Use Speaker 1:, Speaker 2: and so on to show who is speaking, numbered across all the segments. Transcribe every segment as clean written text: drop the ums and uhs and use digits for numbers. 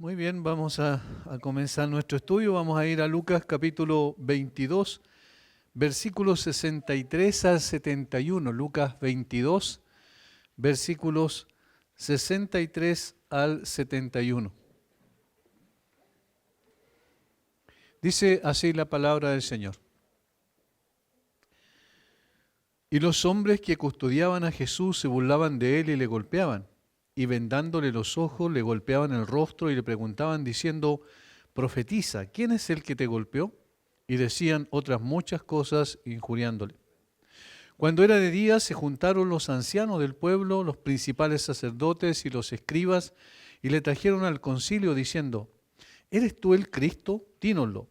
Speaker 1: Muy bien, vamos a comenzar nuestro estudio. Vamos a ir a Lucas capítulo 22, versículos 63 al 71. Lucas 22, versículos 63 al 71. Dice así la palabra del Señor. Y los hombres que custodiaban a Jesús se burlaban de él y le golpeaban. Y vendándole los ojos, le golpeaban el rostro y le preguntaban diciendo: profetiza, ¿quién es el que te golpeó? Y decían otras muchas cosas injuriándole. Cuando era de día se juntaron los ancianos del pueblo, los principales sacerdotes y los escribas, y le trajeron al concilio diciendo: ¿eres tú el Cristo? Dínoslo.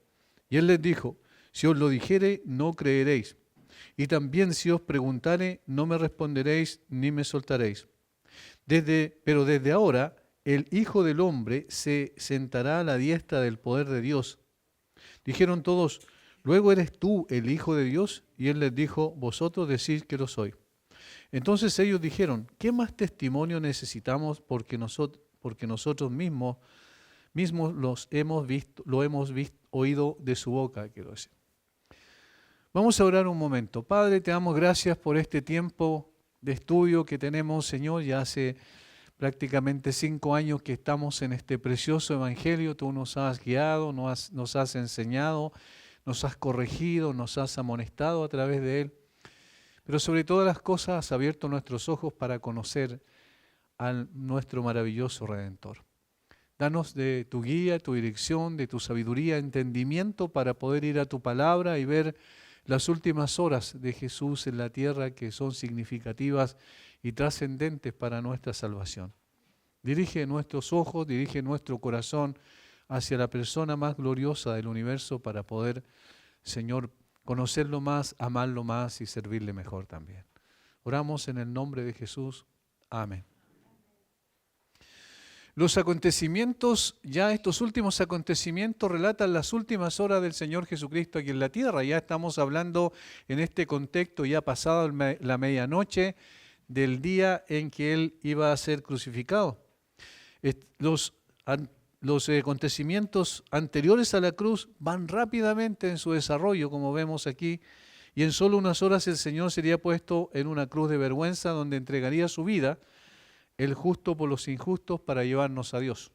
Speaker 1: Y él les dijo: si os lo dijere, no creeréis. Y también si os preguntare, no me responderéis ni me soltaréis. Pero desde ahora el Hijo del Hombre se sentará a la diestra del poder de Dios. Dijeron todos: ¿luego eres tú el Hijo de Dios? Y él les dijo: vosotros decís que lo soy. Entonces ellos dijeron: ¿qué más testimonio necesitamos? Porque nosotros mismos lo hemos oído de su boca, quiero decir. Vamos a orar un momento. Padre, te damos gracias por este tiempo de estudio que tenemos, Señor. Ya hace prácticamente 5 años que estamos en este precioso evangelio. Tú nos has guiado, nos has enseñado, nos has corregido, nos has amonestado a través de él. Pero sobre todas las cosas has abierto nuestros ojos para conocer a nuestro maravilloso Redentor. Danos de tu guía, tu dirección, de tu sabiduría, entendimiento para poder ir a tu palabra y ver las últimas horas de Jesús en la tierra, que son significativas y trascendentes para nuestra salvación. Dirige nuestros ojos, dirige nuestro corazón hacia la persona más gloriosa del universo para poder, Señor, conocerlo más, amarlo más y servirle mejor también. Oramos en el nombre de Jesús. Amén. Los acontecimientos, ya estos últimos acontecimientos relatan las últimas horas del Señor Jesucristo aquí en la tierra. Ya estamos hablando en este contexto, ya pasado la medianoche del día en que Él iba a ser crucificado. Los acontecimientos anteriores a la cruz van rápidamente en su desarrollo, como vemos aquí, y en solo unas horas el Señor sería puesto en una cruz de vergüenza donde entregaría su vida, el justo por los injustos, para llevarnos a Dios.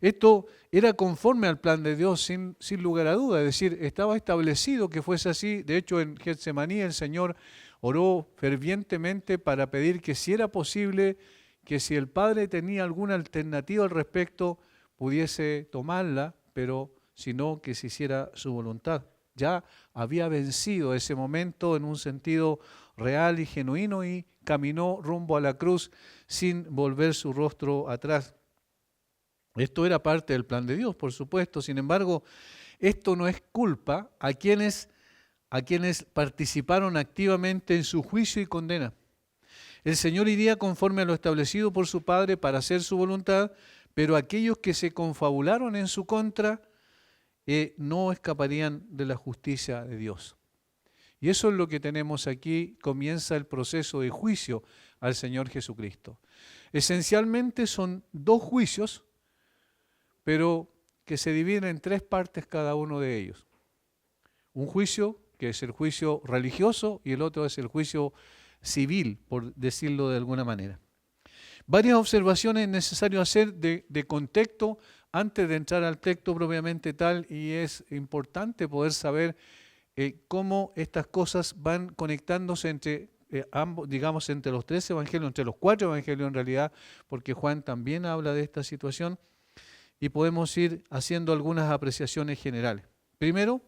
Speaker 1: Esto era conforme al plan de Dios, sin lugar a duda, es decir, estaba establecido que fuese así. De hecho, en Getsemaní el Señor oró fervientemente para pedir que, si era posible, que si el Padre tenía alguna alternativa al respecto, pudiese tomarla, pero si no, que se hiciera su voluntad. Ya había vencido ese momento en un sentido real y genuino y caminó rumbo a la cruz sin volver su rostro atrás. Esto era parte del plan de Dios, por supuesto. Sin embargo, esto no es culpa a quienes participaron activamente en su juicio y condena. El Señor iría conforme a lo establecido por su Padre para hacer su voluntad, pero aquellos que se confabularon en su contra no escaparían de la justicia de Dios. Y eso es lo que tenemos aquí. Comienza el proceso de juicio al Señor Jesucristo. Esencialmente son 2 juicios, pero que se dividen en 3 partes cada uno de ellos. Un juicio que es el juicio religioso y el otro es el juicio civil, por decirlo de alguna manera. Varias observaciones es necesario hacer de contexto antes de entrar al texto propiamente tal, y es importante poder saber cómo estas cosas van conectándose entre ambos, digamos, entre los 3 evangelios, entre los 4 evangelios en realidad, porque Juan también habla de esta situación, y podemos ir haciendo algunas apreciaciones generales. Primero,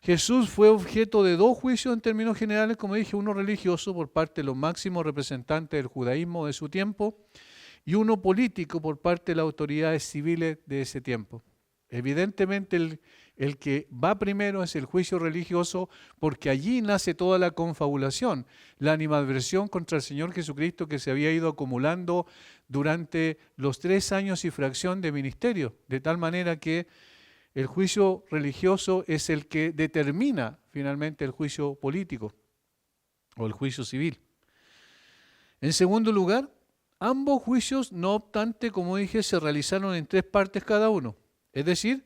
Speaker 1: Jesús fue objeto de 2 juicios en términos generales, como dije, uno religioso por parte de los máximos representantes del judaísmo de su tiempo y uno político por parte de las autoridades civiles de ese tiempo. Evidentemente el que va primero es el juicio religioso, porque allí nace toda la confabulación, la animadversión contra el Señor Jesucristo que se había ido acumulando durante los 3 años y fracción de ministerio, de tal manera que el juicio religioso es el que determina finalmente el juicio político o el juicio civil. En segundo lugar, Ambos juicios, no obstante, como dije, se realizaron en 3 partes cada uno. Es decir,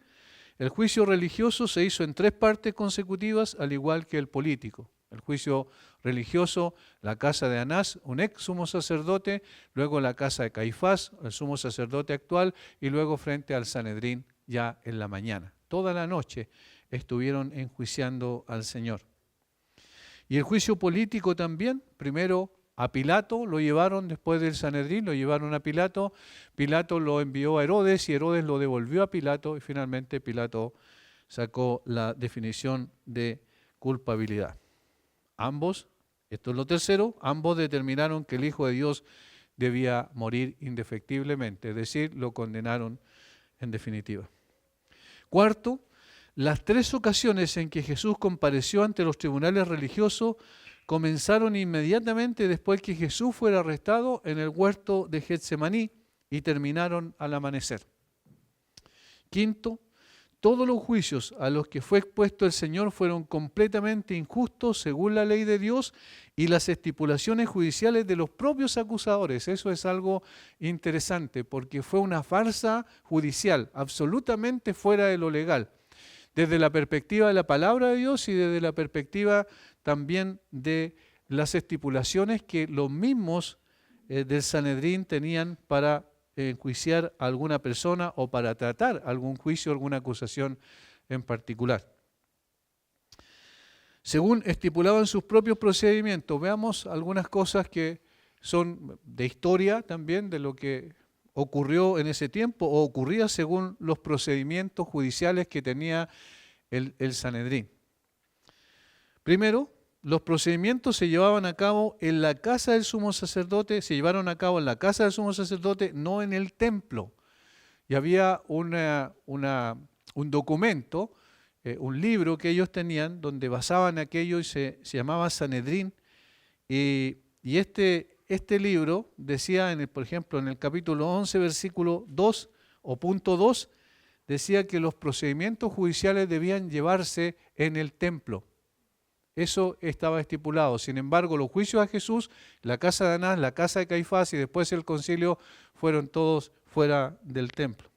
Speaker 1: el juicio religioso se hizo en 3 partes consecutivas, al igual que el político. El juicio religioso, la casa de Anás, un ex sumo sacerdote, luego la casa de Caifás, el sumo sacerdote actual, y luego frente al Sanedrín ya en la mañana. Toda la noche estuvieron enjuiciando al Señor. Y el juicio político también, primero a Pilato, lo llevaron después del Sanedrín, lo llevaron a Pilato, Pilato lo envió a Herodes y Herodes lo devolvió a Pilato y finalmente Pilato sacó la definición de culpabilidad. Ambos, esto es lo tercero, ambos determinaron que el Hijo de Dios debía morir indefectiblemente, es decir, lo condenaron en definitiva. Cuarto, las 3 ocasiones en que Jesús compareció ante los tribunales religiosos comenzaron inmediatamente después que Jesús fuera arrestado en el huerto de Getsemaní y terminaron al amanecer. Quinto, todos los juicios a los que fue expuesto el Señor fueron completamente injustos según la ley de Dios y las estipulaciones judiciales de los propios acusadores. Eso es algo interesante porque fue una farsa judicial, absolutamente fuera de lo legal, desde la perspectiva de la palabra de Dios y desde la perspectiva también de las estipulaciones que los mismos del Sanedrín tenían para enjuiciar a alguna persona o para tratar algún juicio, alguna acusación en particular. Según estipulaban sus propios procedimientos, veamos algunas cosas que son de historia también, de lo que ocurrió en ese tiempo o ocurría según los procedimientos judiciales que tenía el Sanedrín. Primero, los procedimientos se llevaban a cabo en la casa del sumo sacerdote, se llevaron a cabo en la casa del sumo sacerdote, no en el templo. Y había un documento, un libro que ellos tenían, donde basaban aquello y se llamaba Sanedrín. Y este libro decía, por ejemplo, en el capítulo 11, versículo 2 o punto 2, decía que los procedimientos judiciales debían llevarse en el templo. Eso estaba estipulado. Sin embargo, los juicios a Jesús, la casa de Anás, la casa de Caifás y después el concilio fueron todos fuera del templo.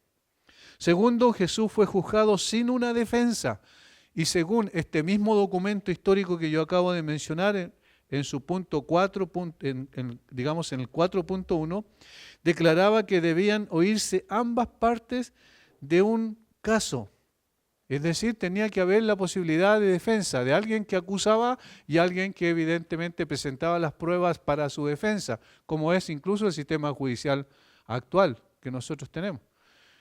Speaker 1: Segundo, Jesús fue juzgado sin una defensa. Y según este mismo documento histórico que yo acabo de mencionar, en su punto 4, digamos en el 4.1, declaraba que debían oírse ambas partes de un caso. Es decir, tenía que haber la posibilidad de defensa de alguien que acusaba y alguien que evidentemente presentaba las pruebas para su defensa, como es incluso el sistema judicial actual que nosotros tenemos.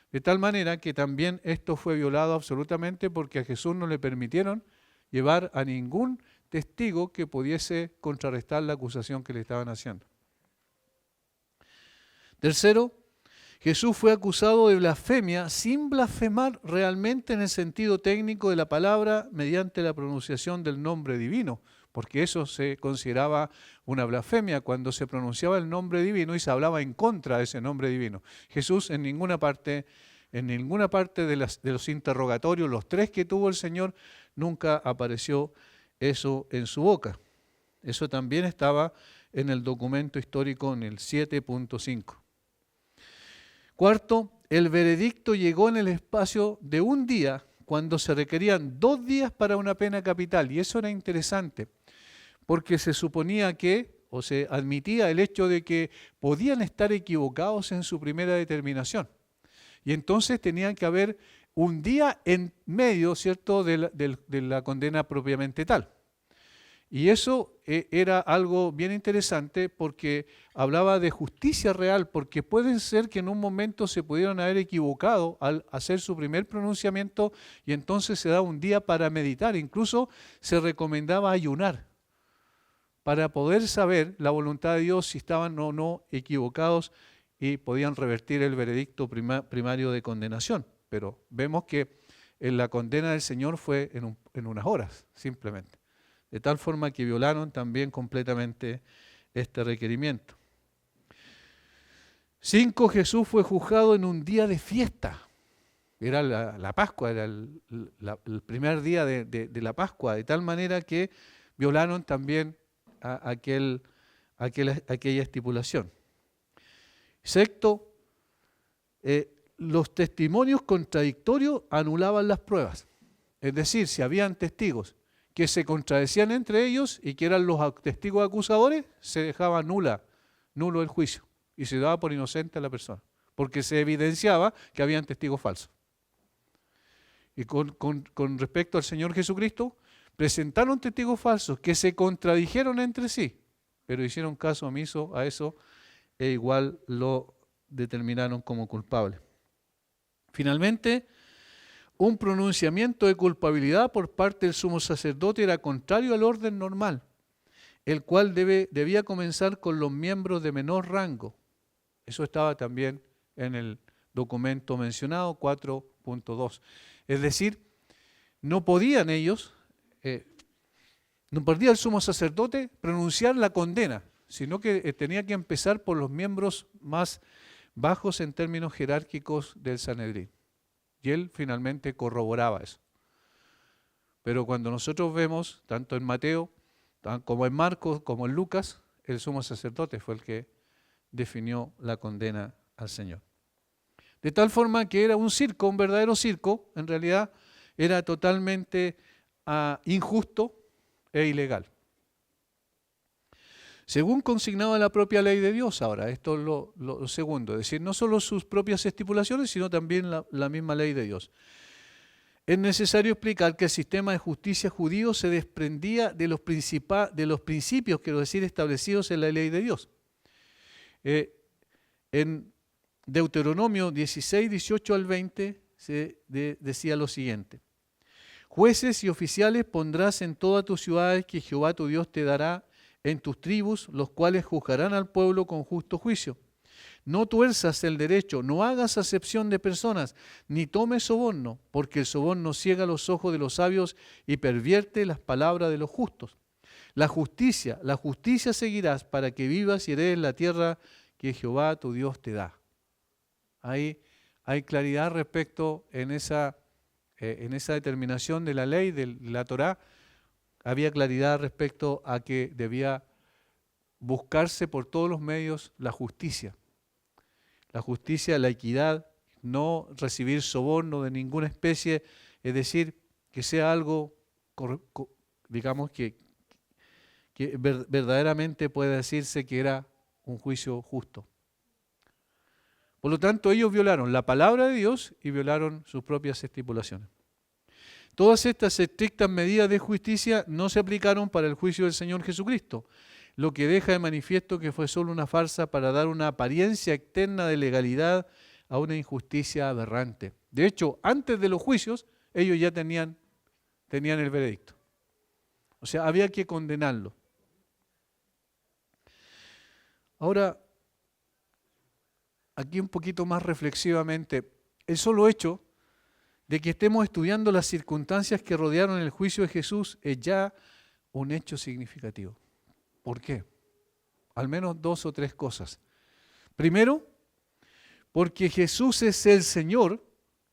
Speaker 1: De tal manera que también esto fue violado absolutamente porque a Jesús no le permitieron llevar a ningún testigo que pudiese contrarrestar la acusación que le estaban haciendo. Tercero, Jesús fue acusado de blasfemia sin blasfemar realmente en el sentido técnico de la palabra mediante la pronunciación del nombre divino, porque eso se consideraba una blasfemia cuando se pronunciaba el nombre divino y se hablaba en contra de ese nombre divino. Jesús en ninguna parte de los interrogatorios, los 3 que tuvo el Señor, nunca apareció eso en su boca. Eso también estaba en el documento histórico en el 7.5. Cuarto, el veredicto llegó en el espacio de un día cuando se requerían 2 días para una pena capital. Y eso era interesante, porque se suponía que, o se admitía el hecho de que podían estar equivocados en su primera determinación. Y entonces tenían que haber un día en medio, ¿cierto?, de la condena propiamente tal. Y eso era algo bien interesante porque hablaba de justicia real, porque puede ser que en un momento se pudieran haber equivocado al hacer su primer pronunciamiento y entonces se da un día para meditar. Incluso se recomendaba ayunar para poder saber la voluntad de Dios si estaban o no equivocados y podían revertir el veredicto primario de condenación. Pero vemos que la condena del Señor fue en unas horas, simplemente. De tal forma que violaron también completamente este requerimiento. 5. Jesús fue juzgado en un día de fiesta. Era la Pascua, era el primer día de la Pascua, de tal manera que violaron también aquella estipulación. Sexto, los testimonios contradictorios anulaban las pruebas. Es decir, si habían testigos que se contradecían entre ellos y que eran los testigos acusadores, se dejaba nulo el juicio y se daba por inocente a la persona, porque se evidenciaba que habían testigos falsos. Y con respecto al Señor Jesucristo, presentaron testigos falsos que se contradijeron entre sí, pero hicieron caso omiso a eso e igual lo determinaron como culpable. Finalmente, un pronunciamiento de culpabilidad por parte del sumo sacerdote era contrario al orden normal, el cual debía comenzar con los miembros de menor rango. Eso estaba también en el documento mencionado 4.2. Es decir, no podían ellos, no podía el sumo sacerdote pronunciar la condena, sino que tenía que empezar por los miembros más bajos en términos jerárquicos del Sanedrín. Y él finalmente corroboraba eso. Pero cuando nosotros vemos, tanto en Mateo, como en Marcos, como en Lucas, el sumo sacerdote fue el que definió la condena al Señor. De tal forma que era un circo, un verdadero circo, en realidad era totalmente injusto e ilegal. Según consignaba la propia ley de Dios ahora, esto es lo segundo, es decir, no solo sus propias estipulaciones, sino también la misma ley de Dios. Es necesario explicar que el sistema de justicia judío se desprendía de los principios, quiero decir, establecidos en la ley de Dios. En Deuteronomio 16, 18 al 20 se decía lo siguiente: jueces y oficiales pondrás en todas tus ciudades que Jehová tu Dios te dará en tus tribus, los cuales juzgarán al pueblo con justo juicio. No tuerzas el derecho, no hagas acepción de personas, ni tomes soborno, porque el soborno ciega los ojos de los sabios y pervierte las palabras de los justos. La justicia seguirás para que vivas y heredes la tierra que Jehová tu Dios te da. Ahí hay claridad respecto en esa determinación de la ley, de la Torá. Había claridad respecto a que debía buscarse por todos los medios la justicia. La justicia, la equidad, no recibir soborno de ninguna especie, es decir, que sea algo, digamos, que verdaderamente pueda decirse que era un juicio justo. Por lo tanto, ellos violaron la palabra de Dios y violaron sus propias estipulaciones. Todas estas estrictas medidas de justicia no se aplicaron para el juicio del Señor Jesucristo, lo que deja de manifiesto que fue solo una farsa para dar una apariencia externa de legalidad a una injusticia aberrante. De hecho, antes de los juicios, ellos ya tenían el veredicto. O sea, había que condenarlo. Ahora, aquí un poquito más reflexivamente, el solo hecho de que estemos estudiando las circunstancias que rodearon el juicio de Jesús es ya un hecho significativo. ¿Por qué? Al menos 2 o 3 cosas. Primero, porque Jesús es el Señor,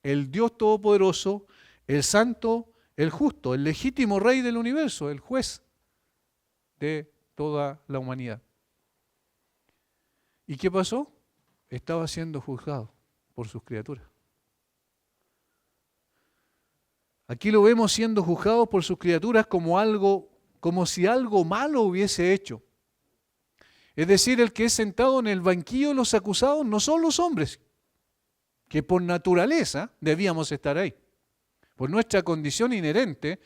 Speaker 1: el Dios Todopoderoso, el Santo, el Justo, el legítimo Rey del universo, el juez de toda la humanidad. ¿Y qué pasó? Estaba siendo juzgado por sus criaturas. Aquí lo vemos siendo juzgado por sus criaturas como si algo malo hubiese hecho. Es decir, el que es sentado en el banquillo de los acusados no son los hombres, que por naturaleza debíamos estar ahí. Por nuestra condición inherente,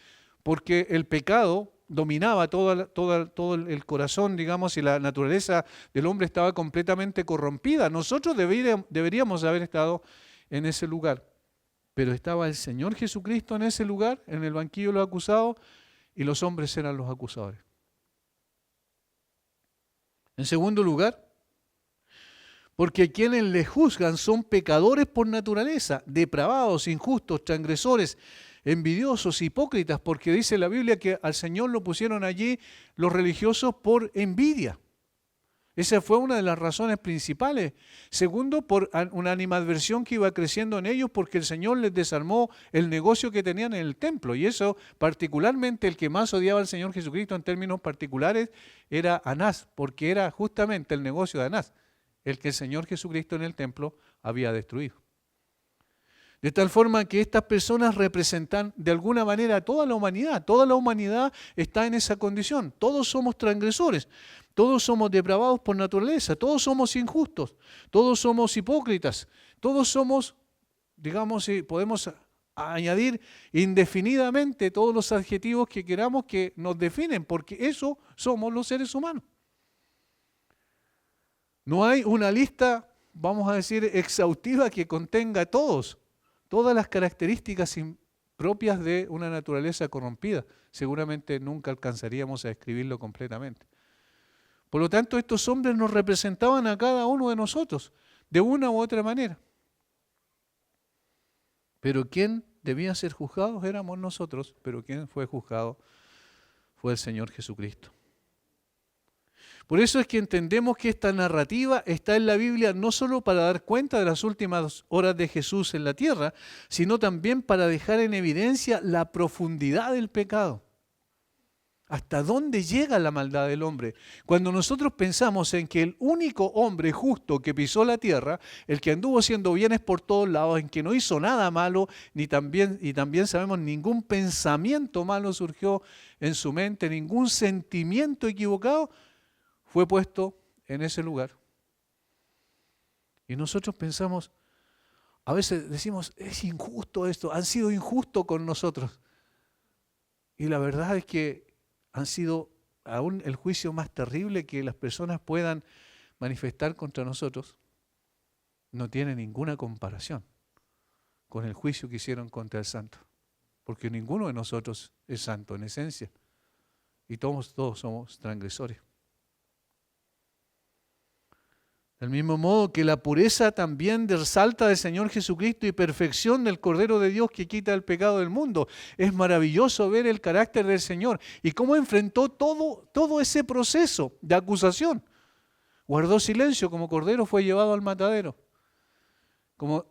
Speaker 1: porque el pecado dominaba todo el corazón, digamos, y la naturaleza del hombre estaba completamente corrompida. Nosotros deberíamos haber estado en ese lugar. Pero estaba el Señor Jesucristo en ese lugar, en el banquillo de los acusados, y los hombres eran los acusadores. En segundo lugar, porque quienes le juzgan son pecadores por naturaleza, depravados, injustos, transgresores, envidiosos, hipócritas, porque dice la Biblia que al Señor lo pusieron allí los religiosos por envidia. Esa fue una de las razones principales. Segundo, por una animadversión que iba creciendo en ellos porque el Señor les desarmó el negocio que tenían en el templo. Y eso, particularmente, el que más odiaba al Señor Jesucristo en términos particulares era Anás, porque era justamente el negocio de Anás. el que el Señor Jesucristo en el templo había destruido. De tal forma que estas personas representan de alguna manera a toda la humanidad. Toda la humanidad está en esa condición. Todos somos transgresores, todos somos depravados por naturaleza, todos somos injustos, todos somos hipócritas, todos somos, digamos, podemos añadir indefinidamente todos los adjetivos que queramos que nos definen, porque eso somos los seres humanos. No hay una lista, vamos a decir, exhaustiva que contenga todas las características propias de una naturaleza corrompida. Seguramente nunca alcanzaríamos a describirlo completamente. Por lo tanto, estos hombres nos representaban a cada uno de nosotros, de una u otra manera. Pero ¿quién debía ser juzgado? Éramos nosotros, pero ¿quién fue juzgado? Fue el Señor Jesucristo. Por eso es que entendemos que esta narrativa está en la Biblia no solo para dar cuenta de las últimas horas de Jesús en la tierra, sino también para dejar en evidencia la profundidad del pecado. ¿Hasta dónde llega la maldad del hombre? Cuando nosotros pensamos en que el único hombre justo que pisó la tierra, el que anduvo haciendo bienes por todos lados, en que no hizo nada malo, y también sabemos ningún pensamiento malo surgió en su mente, ningún sentimiento equivocado, fue puesto en ese lugar. Y nosotros pensamos, a veces decimos, es injusto esto, han sido injustos con nosotros. Y la verdad es que han sido aún el juicio más terrible que las personas puedan manifestar contra nosotros, no tiene ninguna comparación con el juicio que hicieron contra el santo. Porque ninguno de nosotros es santo en esencia. Y todos somos transgresores. Del mismo modo que la pureza también resalta del Señor Jesucristo y perfección del Cordero de Dios que quita el pecado del mundo. Es maravilloso ver el carácter del Señor y cómo enfrentó todo ese proceso de acusación. Guardó silencio, como cordero fue llevado al matadero.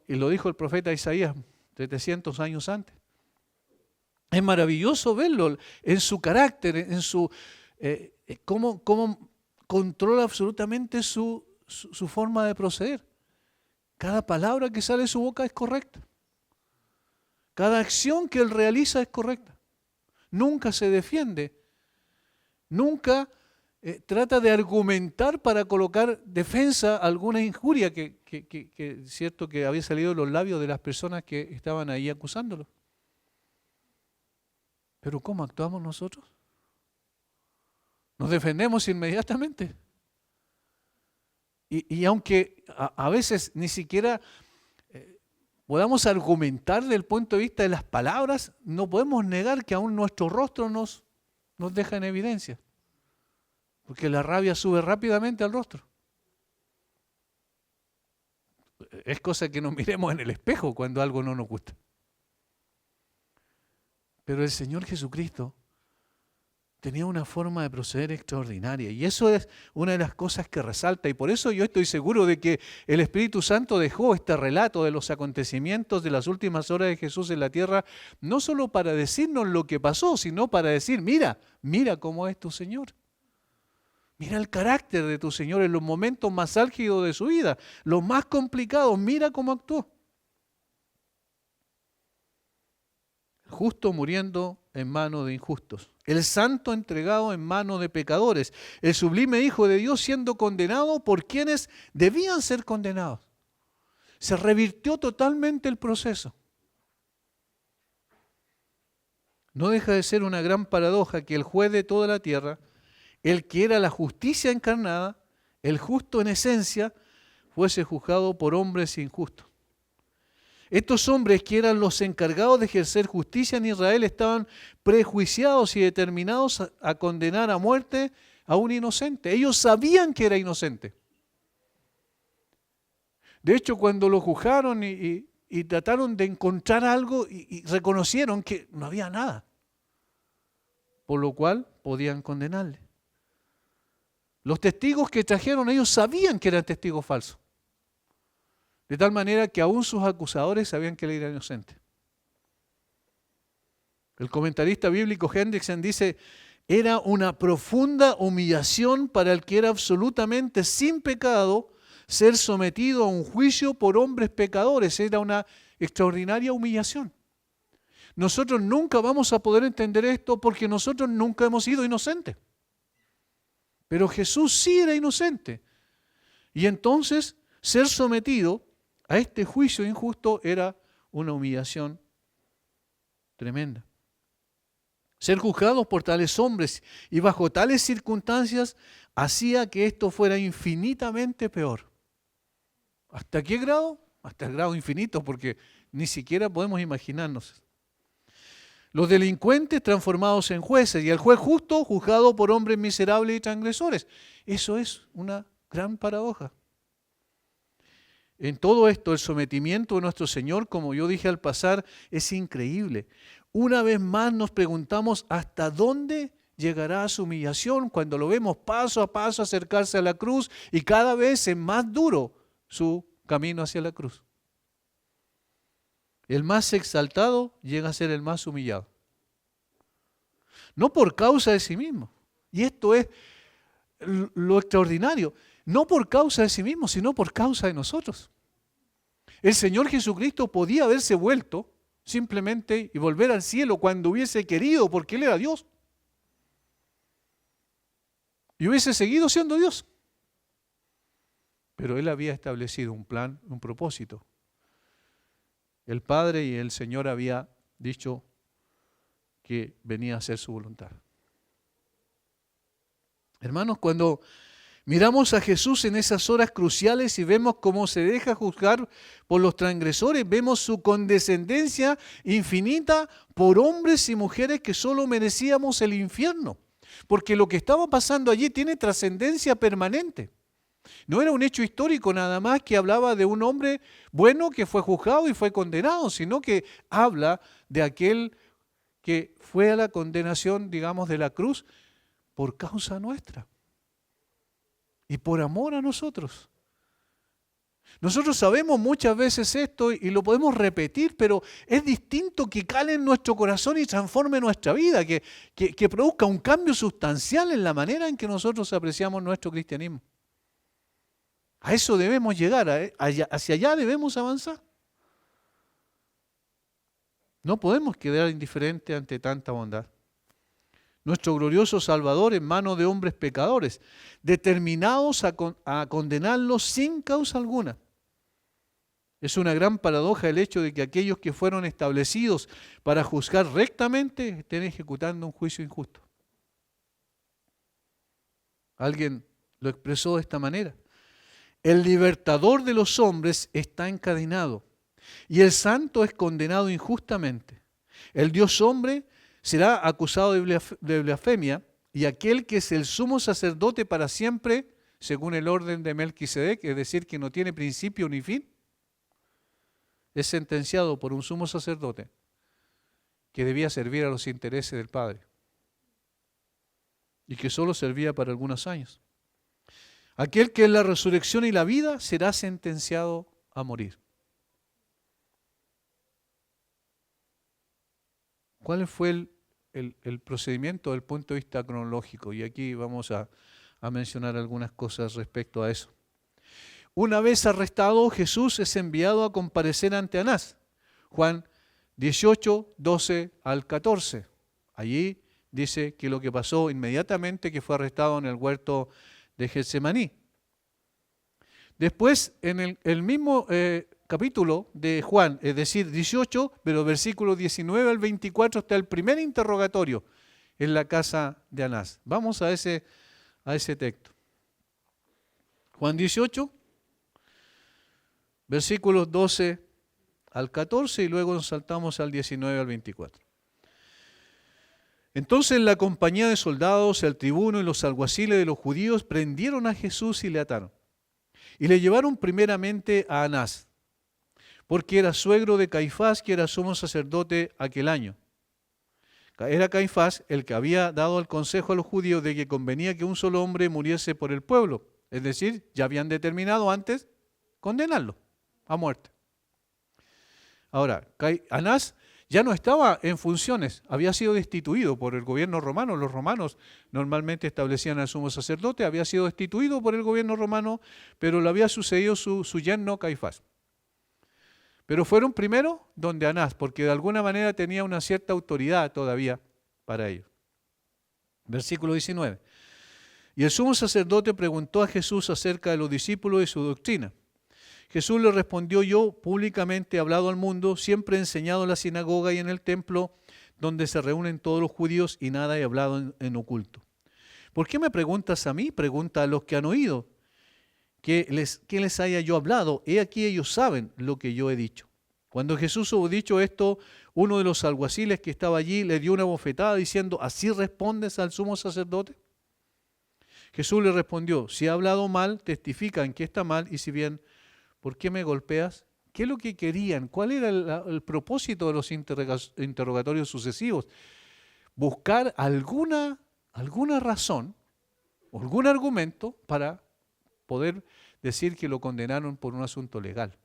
Speaker 1: Y lo dijo el profeta Isaías 700 años antes. Es maravilloso verlo en su carácter, en su cómo controla absolutamente su forma de proceder. Cada palabra que sale de su boca es correcta. Cada acción que él realiza es correcta. Nunca se defiende. Nunca trata de argumentar para colocar defensa a alguna injuria que cierto que había salido de los labios de las personas que estaban ahí acusándolo. Pero ¿cómo actuamos nosotros? Nos defendemos inmediatamente. Y aunque a veces ni siquiera podamos argumentar desde el punto de vista de las palabras, no podemos negar que aún nuestro rostro nos deja en evidencia. Porque la rabia sube rápidamente al rostro. Es cosa que nos miremos en el espejo cuando algo no nos gusta. Pero el Señor Jesucristo tenía una forma de proceder extraordinaria y eso es una de las cosas que resalta y por eso yo estoy seguro de que el Espíritu Santo dejó este relato de los acontecimientos de las últimas horas de Jesús en la tierra no solo para decirnos lo que pasó, sino para decir, mira cómo es tu Señor. Mira el carácter de tu Señor en los momentos más álgidos de su vida, los más complicados, mira cómo actuó. El justo muriendo en manos de injustos. El santo entregado en manos de pecadores. El sublime Hijo de Dios siendo condenado por quienes debían ser condenados. Se revirtió totalmente el proceso. No deja de ser una gran paradoja que el juez de toda la tierra, el que era la justicia encarnada, el justo en esencia, fuese juzgado por hombres injustos. Estos hombres que eran los encargados de ejercer justicia en Israel estaban prejuiciados y determinados a condenar a muerte a un inocente. Ellos sabían que era inocente. De hecho, cuando lo juzgaron y trataron de encontrar algo y reconocieron que no había nada, por lo cual podían condenarle. Los testigos que trajeron ellos sabían que eran testigos falsos. De tal manera que aún sus acusadores sabían que él era inocente. El comentarista bíblico Hendrickson dice, era una profunda humillación para el que era absolutamente sin pecado ser sometido a un juicio por hombres pecadores. Era una extraordinaria humillación. Nosotros nunca vamos a poder entender esto porque nosotros nunca hemos sido inocentes. Pero Jesús sí era inocente. Y entonces ser sometido a este juicio injusto era una humillación tremenda. Ser juzgados por tales hombres y bajo tales circunstancias hacía que esto fuera infinitamente peor. ¿Hasta qué grado? Hasta el grado infinito, porque ni siquiera podemos imaginarnos. Los delincuentes transformados en jueces y el juez justo juzgado por hombres miserables y transgresores. Eso es una gran paradoja. En todo esto, el sometimiento de nuestro Señor, como yo dije al pasar, es increíble. Una vez más nos preguntamos hasta dónde llegará su humillación cuando lo vemos paso a paso acercarse a la cruz y cada vez es más duro su camino hacia la cruz. El más exaltado llega a ser el más humillado. No por causa de sí mismo. Y esto es lo extraordinario. No por causa de sí mismo, sino por causa de nosotros. El Señor Jesucristo podía haberse vuelto simplemente y volver al cielo cuando hubiese querido, porque Él era Dios. Y hubiese seguido siendo Dios. Pero Él había establecido un plan, un propósito. El Padre y el Señor había dicho que venía a hacer su voluntad. Hermanos, cuando miramos a Jesús en esas horas cruciales y vemos cómo se deja juzgar por los transgresores, vemos su condescendencia infinita por hombres y mujeres que solo merecíamos el infierno. Porque lo que estaba pasando allí tiene trascendencia permanente. No era un hecho histórico nada más que hablaba de un hombre bueno que fue juzgado y fue condenado, sino que habla de aquel que fue a la condenación, digamos, de la cruz por causa nuestra y por amor a nosotros. Nosotros sabemos muchas veces esto y lo podemos repetir, pero es distinto que cale en nuestro corazón y transforme nuestra vida, que produzca un cambio sustancial en la manera en que nosotros apreciamos nuestro cristianismo. A eso debemos llegar, hacia allá debemos avanzar. No podemos quedar indiferentes ante tanta bondad. Nuestro glorioso Salvador en manos de hombres pecadores, determinados a condenarlos sin causa alguna. Es una gran paradoja el hecho de que aquellos que fueron establecidos para juzgar rectamente estén ejecutando un juicio injusto. Alguien lo expresó de esta manera. El libertador de los hombres está encadenado y el santo es condenado injustamente. El Dios hombre será acusado de blasfemia y aquel que es el sumo sacerdote para siempre, según el orden de Melquisedec, es decir, que no tiene principio ni fin, es sentenciado por un sumo sacerdote que debía servir a los intereses del Padre y que solo servía para algunos años. Aquel que es la resurrección y la vida será sentenciado a morir. ¿Cuál fue el procedimiento desde el punto de vista cronológico? Y aquí vamos a mencionar algunas cosas respecto a eso. Una vez arrestado, Jesús es enviado a comparecer ante Anás. Juan 18, 12 al 14. Allí dice que lo que pasó inmediatamente que fue arrestado en el huerto de Getsemaní. Después, en el mismo capítulo de Juan, es decir, 18, pero versículos 19 al 24 está el primer interrogatorio en la casa de Anás. Vamos a ese texto. Juan 18, versículos 12 al 14 y luego nos saltamos al 19 al 24. Entonces la compañía de soldados, el tribuno y los alguaciles de los judíos prendieron a Jesús y le ataron. Y le llevaron primeramente a Anás, porque era suegro de Caifás, que era sumo sacerdote aquel año. Era Caifás el que había dado el consejo a los judíos de que convenía que un solo hombre muriese por el pueblo. Es decir, ya habían determinado antes condenarlo a muerte. Ahora, Anás ya no estaba en funciones, había sido destituido por el gobierno romano. Los romanos normalmente establecían al sumo sacerdote, había sido destituido por el gobierno romano, pero le había sucedido su yerno Caifás. Pero fueron primero donde Anás, porque de alguna manera tenía una cierta autoridad todavía para ellos. Versículo 19. Y el sumo sacerdote preguntó a Jesús acerca de los discípulos y su doctrina. Jesús le respondió: yo públicamente he hablado al mundo, siempre he enseñado en la sinagoga y en el templo, donde se reúnen todos los judíos, y nada he hablado en oculto. ¿Por qué me preguntas a mí? Pregunta a los que han oído. ¿Qué les haya yo hablado? He aquí ellos saben lo que yo he dicho. Cuando Jesús hubo dicho esto, uno de los alguaciles que estaba allí le dio una bofetada diciendo: ¿así respondes al sumo sacerdote? Jesús le respondió: si he hablado mal, testifica en que está mal, y si bien, ¿por qué me golpeas? ¿Qué es lo que querían? ¿Cuál era el propósito de los interrogatorios sucesivos? Buscar alguna razón o algún argumento para poder decir que lo condenaron por un asunto legal,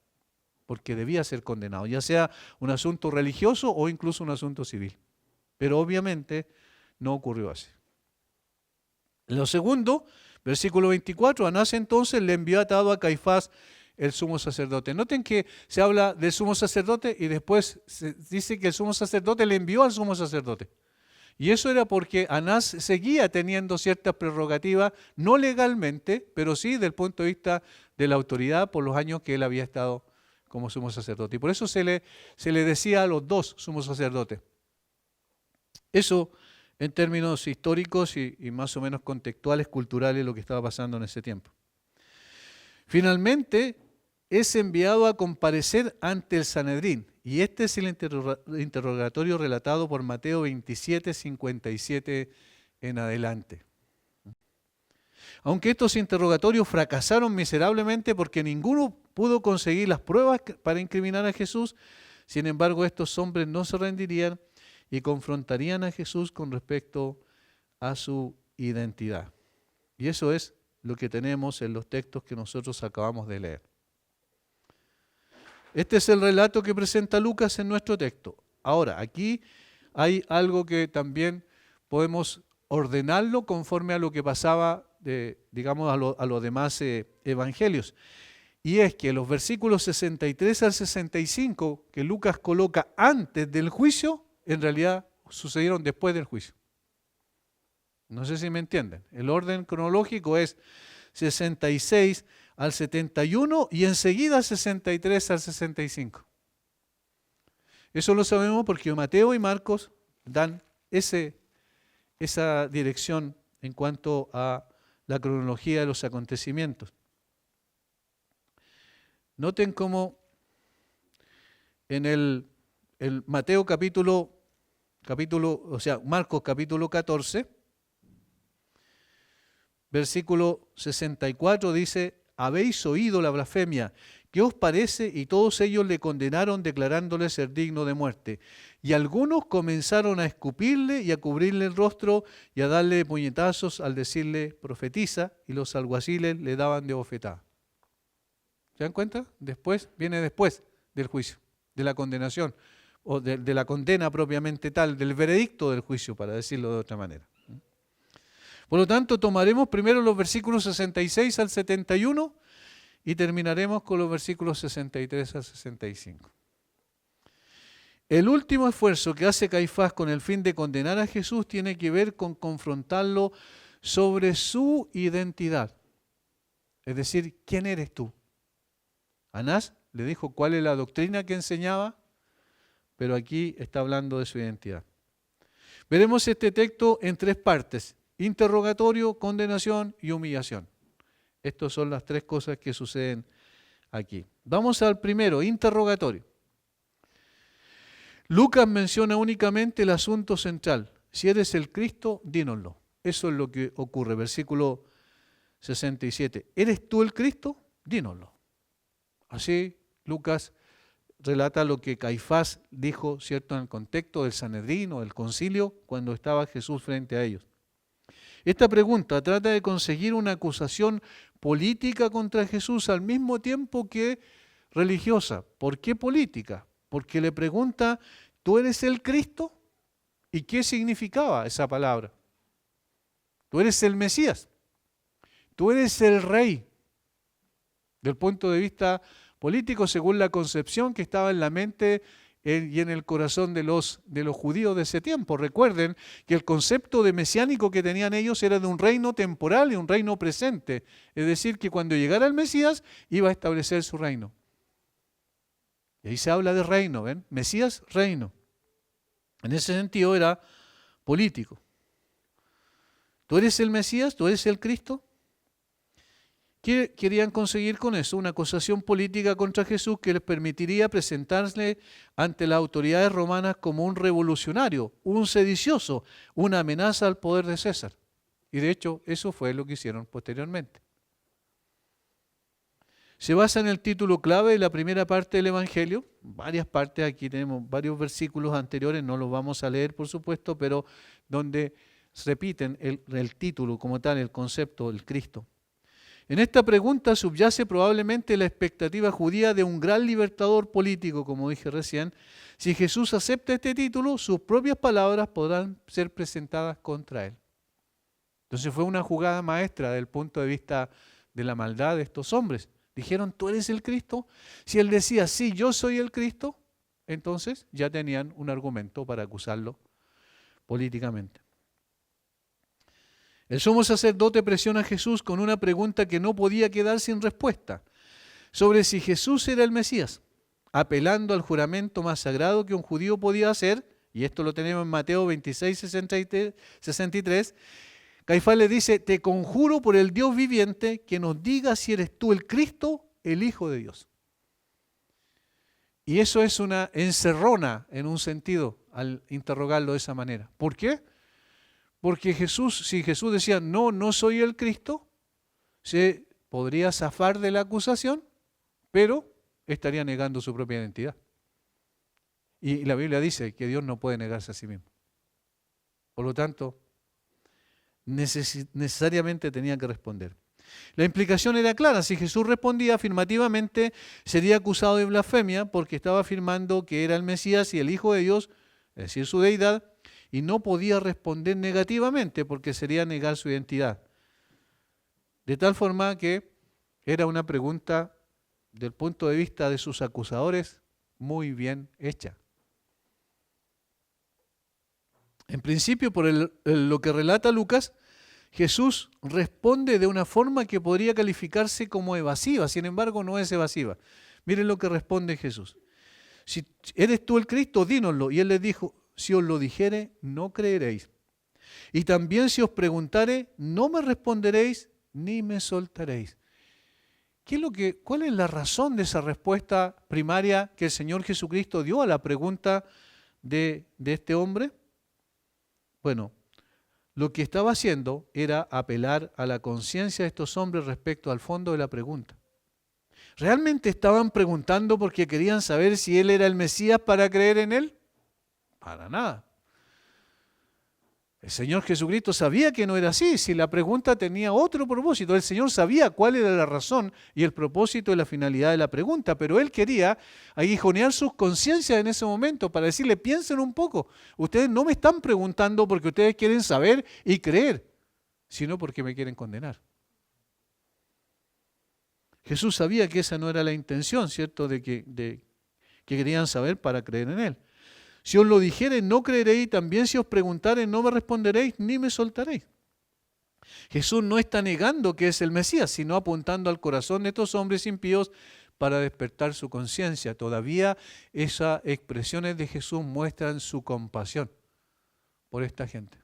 Speaker 1: porque debía ser condenado, ya sea un asunto religioso o incluso un asunto civil. Pero obviamente no ocurrió así. Lo segundo, versículo 24, Anás entonces le envió atado a Caifás, el sumo sacerdote. Noten que se habla del sumo sacerdote y después se dice que el sumo sacerdote le envió al sumo sacerdote. Y eso era porque Anás seguía teniendo ciertas prerrogativas, no legalmente, pero sí desde el punto de vista de la autoridad por los años que él había estado como sumo sacerdote. Y por eso se le decía a los dos sumos sacerdotes. Eso en términos históricos y más o menos contextuales, culturales, lo que estaba pasando en ese tiempo. Finalmente, es enviado a comparecer ante el Sanedrín. Y este es el interrogatorio relatado por Mateo 27, 57 en adelante. Aunque estos interrogatorios fracasaron miserablemente porque ninguno pudo conseguir las pruebas para incriminar a Jesús, sin embargo estos hombres no se rendirían y confrontarían a Jesús con respecto a su identidad. Y eso es lo que tenemos en los textos que nosotros acabamos de leer. Este es el relato que presenta Lucas en nuestro texto. Ahora, aquí hay algo que también podemos ordenarlo conforme a lo que pasaba, digamos, a los demás evangelios. Y es que los versículos 63 al 65 que Lucas coloca antes del juicio, en realidad sucedieron después del juicio. No sé si me entienden. El orden cronológico es 66 al 71 y enseguida 63 al 65. Eso lo sabemos porque Mateo y Marcos dan esa dirección en cuanto a la cronología de los acontecimientos. Noten cómo en el Mateo Marcos capítulo 14, versículo 64 dice: habéis oído la blasfemia, ¿qué os parece? Y todos ellos le condenaron declarándole ser digno de muerte. Y algunos comenzaron a escupirle y a cubrirle el rostro y a darle puñetazos al decirle profetiza, y los alguaciles le daban de bofetada. ¿Se dan cuenta? Viene después del juicio, de la condenación, o de la condena propiamente tal, del veredicto del juicio, para decirlo de otra manera. Por lo tanto, tomaremos primero los versículos 66 al 71 y terminaremos con los versículos 63 al 65. El último esfuerzo que hace Caifás con el fin de condenar a Jesús tiene que ver con confrontarlo sobre su identidad. Es decir, ¿quién eres tú? Anás le dijo cuál es la doctrina que enseñaba, pero aquí está hablando de su identidad. Veremos este texto en tres partes: interrogatorio, condenación y humillación. Estas son las tres cosas que suceden aquí. Vamos al primero, interrogatorio. Lucas menciona únicamente el asunto central. Si eres el Cristo, dínoslo. Eso es lo que ocurre. Versículo 67. ¿Eres tú el Cristo? Dínoslo. Así Lucas relata lo que Caifás dijo, ¿cierto?, en el contexto del Sanedrín o del concilio, cuando estaba Jesús frente a ellos. Esta pregunta trata de conseguir una acusación política contra Jesús al mismo tiempo que religiosa. ¿Por qué política? Porque le pregunta ¿tú eres el Cristo? ¿Y qué significaba esa palabra? Tú eres el Mesías. Tú eres el Rey. Del punto de vista político, según la concepción que estaba en la mente y en el corazón de los judíos de ese tiempo. Recuerden que el concepto de mesiánico que tenían ellos era de un reino temporal y un reino presente. Es decir, que cuando llegara el Mesías iba a establecer su reino. Y ahí se habla de reino, ¿ven? Mesías, reino. En ese sentido era político. ¿Tú eres el Mesías? ¿Tú eres el Cristo? ¿Qué querían conseguir con eso? Una acusación política contra Jesús que les permitiría presentarse ante las autoridades romanas como un revolucionario, un sedicioso, una amenaza al poder de César. Y de hecho, eso fue lo que hicieron posteriormente. Se basa en el título clave de la primera parte del Evangelio, varias partes, aquí tenemos varios versículos anteriores, no los vamos a leer por supuesto, pero donde se repiten el título como tal, el concepto del Cristo. En esta pregunta subyace probablemente la expectativa judía de un gran libertador político, como dije recién. Si Jesús acepta este título, sus propias palabras podrán ser presentadas contra él. Entonces fue una jugada maestra desde el punto de vista de la maldad de estos hombres. Dijeron, ¿tú eres el Cristo? Si él decía, sí, yo soy el Cristo, entonces ya tenían un argumento para acusarlo políticamente. El sumo sacerdote presiona a Jesús con una pregunta que no podía quedar sin respuesta, sobre si Jesús era el Mesías, apelando al juramento más sagrado que un judío podía hacer, y esto lo tenemos en Mateo 26, 63, Caifás le dice, te conjuro por el Dios viviente que nos diga si eres tú el Cristo, el Hijo de Dios. Y eso es una encerrona en un sentido al interrogarlo de esa manera. ¿Por qué? Porque si Jesús decía, no, no soy el Cristo, se podría zafar de la acusación, pero estaría negando su propia identidad. Y la Biblia dice que Dios no puede negarse a sí mismo. Por lo tanto, necesariamente tenía que responder. La implicación era clara, si Jesús respondía afirmativamente, sería acusado de blasfemia porque estaba afirmando que era el Mesías y el Hijo de Dios, es decir, su deidad, y no podía responder negativamente porque sería negar su identidad. De tal forma que era una pregunta, del punto de vista de sus acusadores, muy bien hecha. En principio, por lo que relata Lucas, Jesús responde de una forma que podría calificarse como evasiva, sin embargo no es evasiva. Miren lo que responde Jesús. Si eres tú el Cristo, dínoslo. Y él les dijo, si os lo dijere, no creeréis. Y también si os preguntare, no me responderéis ni me soltaréis. ¿Cuál es la razón de esa respuesta primaria que el Señor Jesucristo dio a la pregunta de este hombre? Bueno, lo que estaba haciendo era apelar a la conciencia de estos hombres respecto al fondo de la pregunta. ¿Realmente estaban preguntando porque querían saber si Él era el Mesías para creer en Él? Para nada. El Señor Jesucristo sabía que no era así, si la pregunta tenía otro propósito. El Señor sabía cuál era la razón y el propósito y la finalidad de la pregunta, pero Él quería aguijonear sus conciencias en ese momento para decirle, piensen un poco, ustedes no me están preguntando porque ustedes quieren saber y creer, sino porque me quieren condenar. Jesús sabía que esa no era la intención, ¿cierto?, de que querían saber para creer en Él. Si os lo dijere, no creeréis, también si os preguntare, no me responderéis, ni me soltaréis. Jesús no está negando que es el Mesías, sino apuntando al corazón de estos hombres impíos para despertar su conciencia. Todavía esas expresiones de Jesús muestran su compasión por esta gente.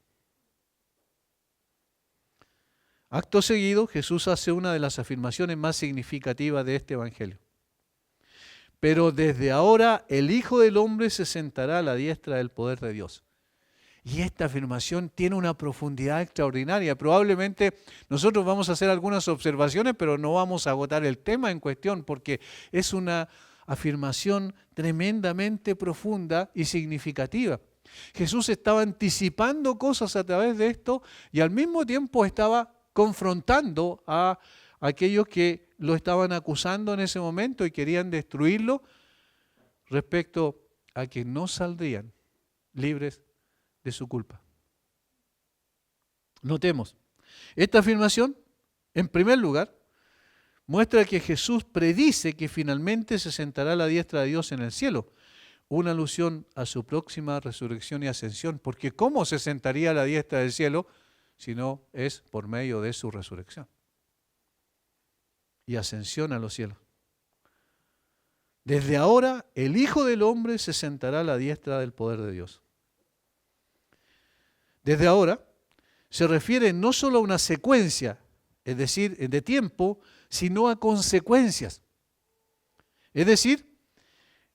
Speaker 1: Acto seguido, Jesús hace una de las afirmaciones más significativas de este evangelio. Pero desde ahora el Hijo del Hombre se sentará a la diestra del poder de Dios. Y esta afirmación tiene una profundidad extraordinaria. Probablemente nosotros vamos a hacer algunas observaciones, pero no vamos a agotar el tema en cuestión, porque es una afirmación tremendamente profunda y significativa. Jesús estaba anticipando cosas a través de esto y al mismo tiempo estaba confrontando a aquellos que lo estaban acusando en ese momento y querían destruirlo respecto a que no saldrían libres de su culpa. Notemos, esta afirmación, en primer lugar, muestra que Jesús predice que finalmente se sentará a la diestra de Dios en el cielo, una alusión a su próxima resurrección y ascensión, porque ¿cómo se sentaría a la diestra del cielo si no es por medio de su resurrección y ascensión a los cielos? Desde ahora, el Hijo del Hombre se sentará a la diestra del poder de Dios. Desde ahora, se refiere no solo a una secuencia, es decir, de tiempo, sino a consecuencias. Es decir,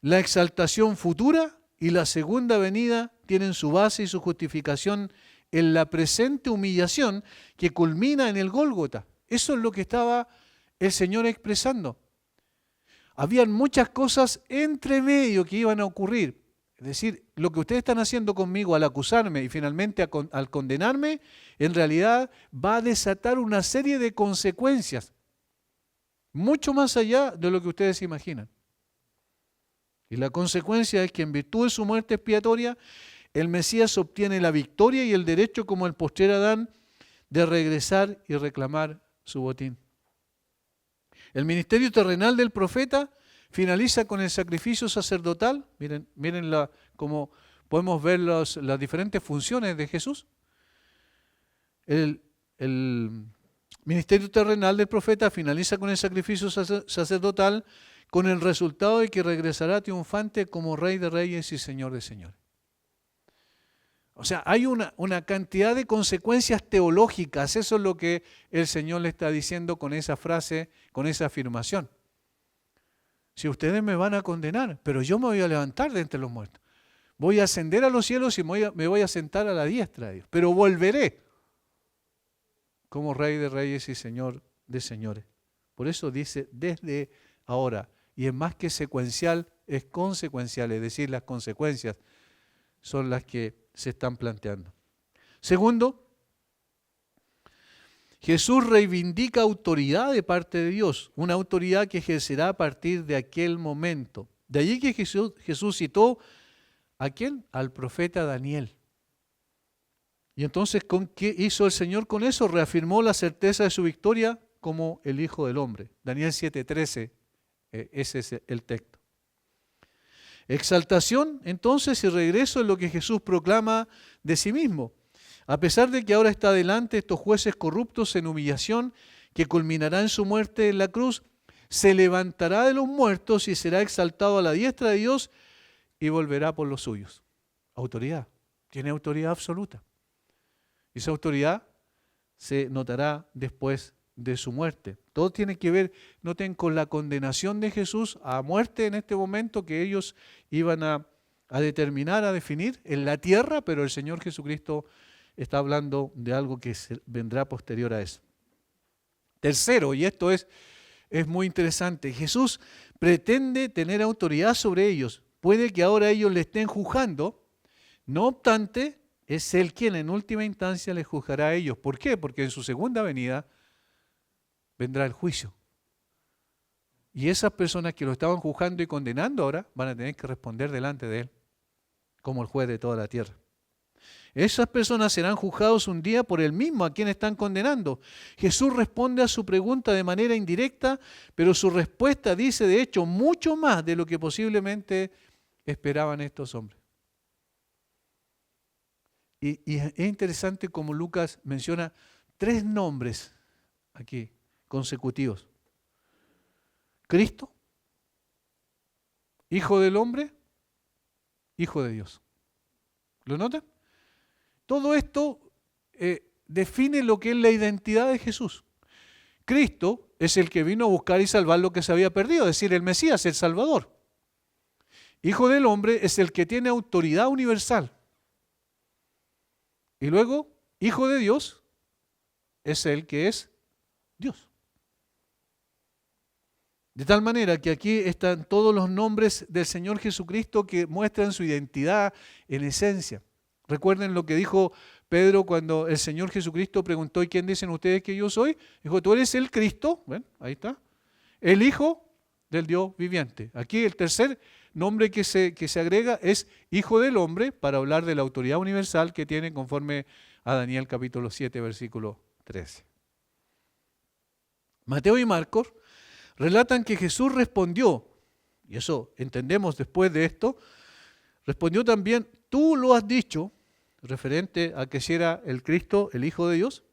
Speaker 1: la exaltación futura y la segunda venida tienen su base y su justificación en la presente humillación que culmina en el Gólgota. Eso es lo que estaba el Señor expresando. Habían muchas cosas entre medio que iban a ocurrir. Es decir, lo que ustedes están haciendo conmigo al acusarme y finalmente al condenarme, en realidad va a desatar una serie de consecuencias, mucho más allá de lo que ustedes imaginan. Y la consecuencia es que en virtud de su muerte expiatoria, el Mesías obtiene la victoria y el derecho como el postrer Adán de regresar y reclamar su botín. El ministerio terrenal del profeta finaliza con el sacrificio sacerdotal. Miren cómo podemos ver las diferentes funciones de Jesús. El ministerio terrenal del profeta finaliza con el sacrificio sacerdotal, con el resultado de que regresará triunfante como Rey de Reyes y Señor de Señores. O sea, hay una cantidad de consecuencias teológicas. Eso es lo que el Señor le está diciendo con esa frase, con esa afirmación. Si ustedes me van a condenar, pero yo me voy a levantar de entre los muertos. Voy a ascender a los cielos y me voy a sentar a la diestra de Dios. Pero volveré como Rey de Reyes y Señor de Señores. Por eso dice desde ahora. Y es más que secuencial, es consecuencial. Es decir, las consecuencias son las que se están planteando. Segundo, Jesús reivindica autoridad de parte de Dios, una autoridad que ejercerá a partir de aquel momento. De allí que Jesús citó ¿a quién? Al profeta Daniel. Y entonces, ¿qué hizo el Señor con eso? Reafirmó la certeza de su victoria como el Hijo del Hombre. Daniel 7:13, ese es el texto. Exaltación, entonces, y regreso es lo que Jesús proclama de sí mismo. A pesar de que ahora está delante estos jueces corruptos en humillación, que culminará en su muerte en la cruz, se levantará de los muertos y será exaltado a la diestra de Dios y volverá por los suyos. Autoridad, tiene autoridad absoluta. Y esa autoridad se notará después de su muerte. Todo tiene que ver, noten, con la condenación de Jesús a muerte en este momento que ellos iban a determinar, a definir en la tierra, pero el Señor Jesucristo está hablando de algo que vendrá posterior a eso. Tercero, y esto es muy interesante, Jesús pretende tener autoridad sobre ellos. Puede que ahora ellos le estén juzgando, no obstante, es Él quien en última instancia les juzgará a ellos. ¿Por qué? Porque en su segunda venida vendrá el juicio. Y esas personas que lo estaban juzgando y condenando ahora van a tener que responder delante de Él, como el juez de toda la tierra. Esas personas serán juzgados un día por Él mismo a quien están condenando. Jesús responde a su pregunta de manera indirecta, pero su respuesta dice de hecho mucho más de lo que posiblemente esperaban estos hombres. Y es interesante como Lucas menciona 3 nombres aquí consecutivos. Cristo, Hijo del Hombre, Hijo de Dios. ¿Lo notan? Todo esto define lo que es la identidad de Jesús. Cristo es el que vino a buscar y salvar lo que se había perdido, es decir, el Mesías, el Salvador. Hijo del Hombre es el que tiene autoridad universal. Y luego, Hijo de Dios es el que es Dios. De tal manera que aquí están todos los nombres del Señor Jesucristo que muestran su identidad en esencia. Recuerden lo que dijo Pedro cuando el Señor Jesucristo preguntó: ¿y quién dicen ustedes que yo soy? Dijo: tú eres el Cristo, ¿ven? Ahí está, el Hijo del Dios viviente. Aquí el tercer nombre que se agrega es Hijo del Hombre, para hablar de la autoridad universal que tiene conforme a Daniel capítulo 7, versículo 13. Mateo y Marcos relatan que Jesús respondió, y eso entendemos después de esto, respondió también, tú lo has dicho, referente a que si era el Cristo, el Hijo de Dios,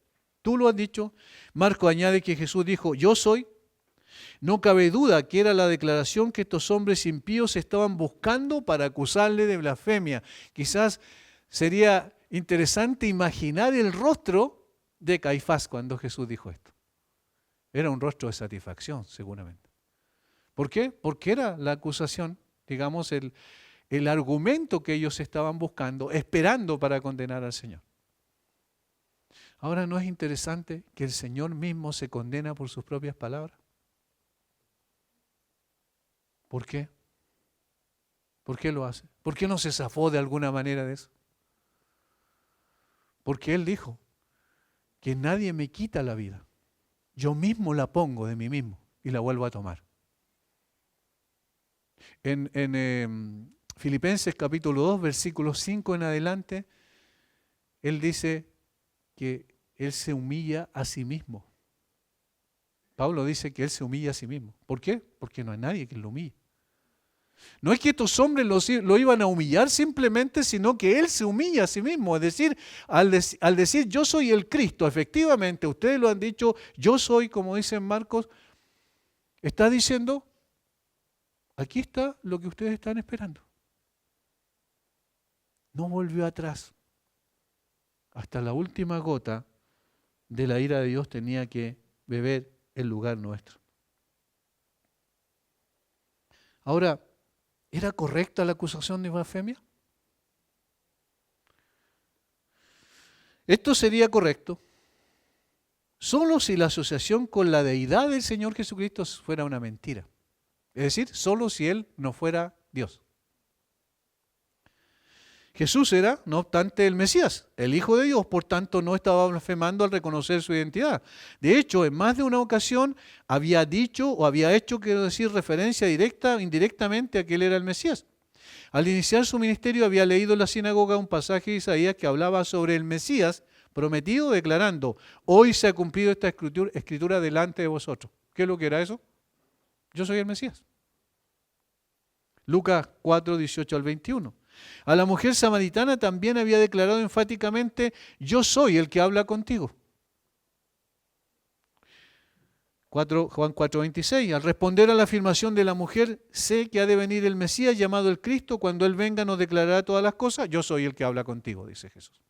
Speaker 1: tú lo has dicho. Marcos añade que Jesús dijo, yo soy. No cabe duda que era la declaración que estos hombres impíos estaban buscando para acusarle de blasfemia. Quizás sería interesante imaginar el rostro de Caifás cuando Jesús dijo esto. Era un rostro de satisfacción, seguramente. ¿Por qué? Porque era la acusación, digamos, el argumento que ellos estaban buscando, esperando para condenar al Señor. Ahora, ¿no es interesante que el Señor mismo se condena por sus propias palabras? ¿Por qué? ¿Por qué lo hace? ¿Por qué no se zafó de alguna manera de eso? Porque Él dijo que nadie me quita la vida. Yo mismo la pongo de mí mismo y la vuelvo a tomar. En Filipenses capítulo 2, versículo 5 en adelante, Él dice que Él se humilla a sí mismo. Pablo dice que Él se humilla a sí mismo. ¿Por qué? Porque no hay nadie que lo humille. No es que estos hombres lo iban a humillar simplemente, sino que Él se humilla a sí mismo. Es decir, al decir yo soy el Cristo, efectivamente, ustedes lo han dicho, yo soy, como dice Marcos, está diciendo, aquí está lo que ustedes están esperando. No volvió atrás. Hasta la última gota de la ira de Dios tenía que beber el lugar nuestro. Ahora, ¿era correcta la acusación de blasfemia? Esto sería correcto solo si la asociación con la deidad del Señor Jesucristo fuera una mentira. Es decir, solo si Él no fuera Dios. Jesús era, no obstante, el Mesías, el Hijo de Dios, por tanto no estaba blasfemando al reconocer su identidad. De hecho, en más de una ocasión había dicho o había hecho, quiero decir, referencia directa o indirectamente a que Él era el Mesías. Al iniciar su ministerio había leído en la sinagoga un pasaje de Isaías que hablaba sobre el Mesías prometido, declarando, hoy se ha cumplido esta escritura delante de vosotros. ¿Qué es lo que era eso? Yo soy el Mesías. Lucas 4, 18 al 21. A la mujer samaritana también había declarado enfáticamente, yo soy el que habla contigo. Juan 4:26. Al responder a la afirmación de la mujer, sé que ha de venir el Mesías llamado el Cristo, cuando Él venga nos declarará todas las cosas, yo soy el que habla contigo, dice Jesús.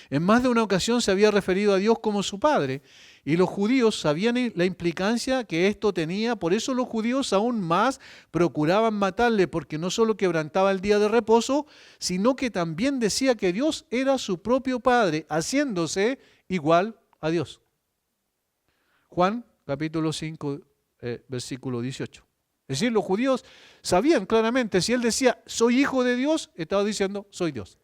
Speaker 1: En más de una ocasión se había referido a Dios como su Padre, y los judíos sabían la implicancia que esto tenía, por eso los judíos aún más procuraban matarle, porque no solo quebrantaba el día de reposo, sino que también decía que Dios era su propio Padre, haciéndose igual a Dios. Juan capítulo 5, versículo 18. Es decir, los judíos sabían claramente, si Él decía, soy hijo de Dios, estaba diciendo, soy Dios.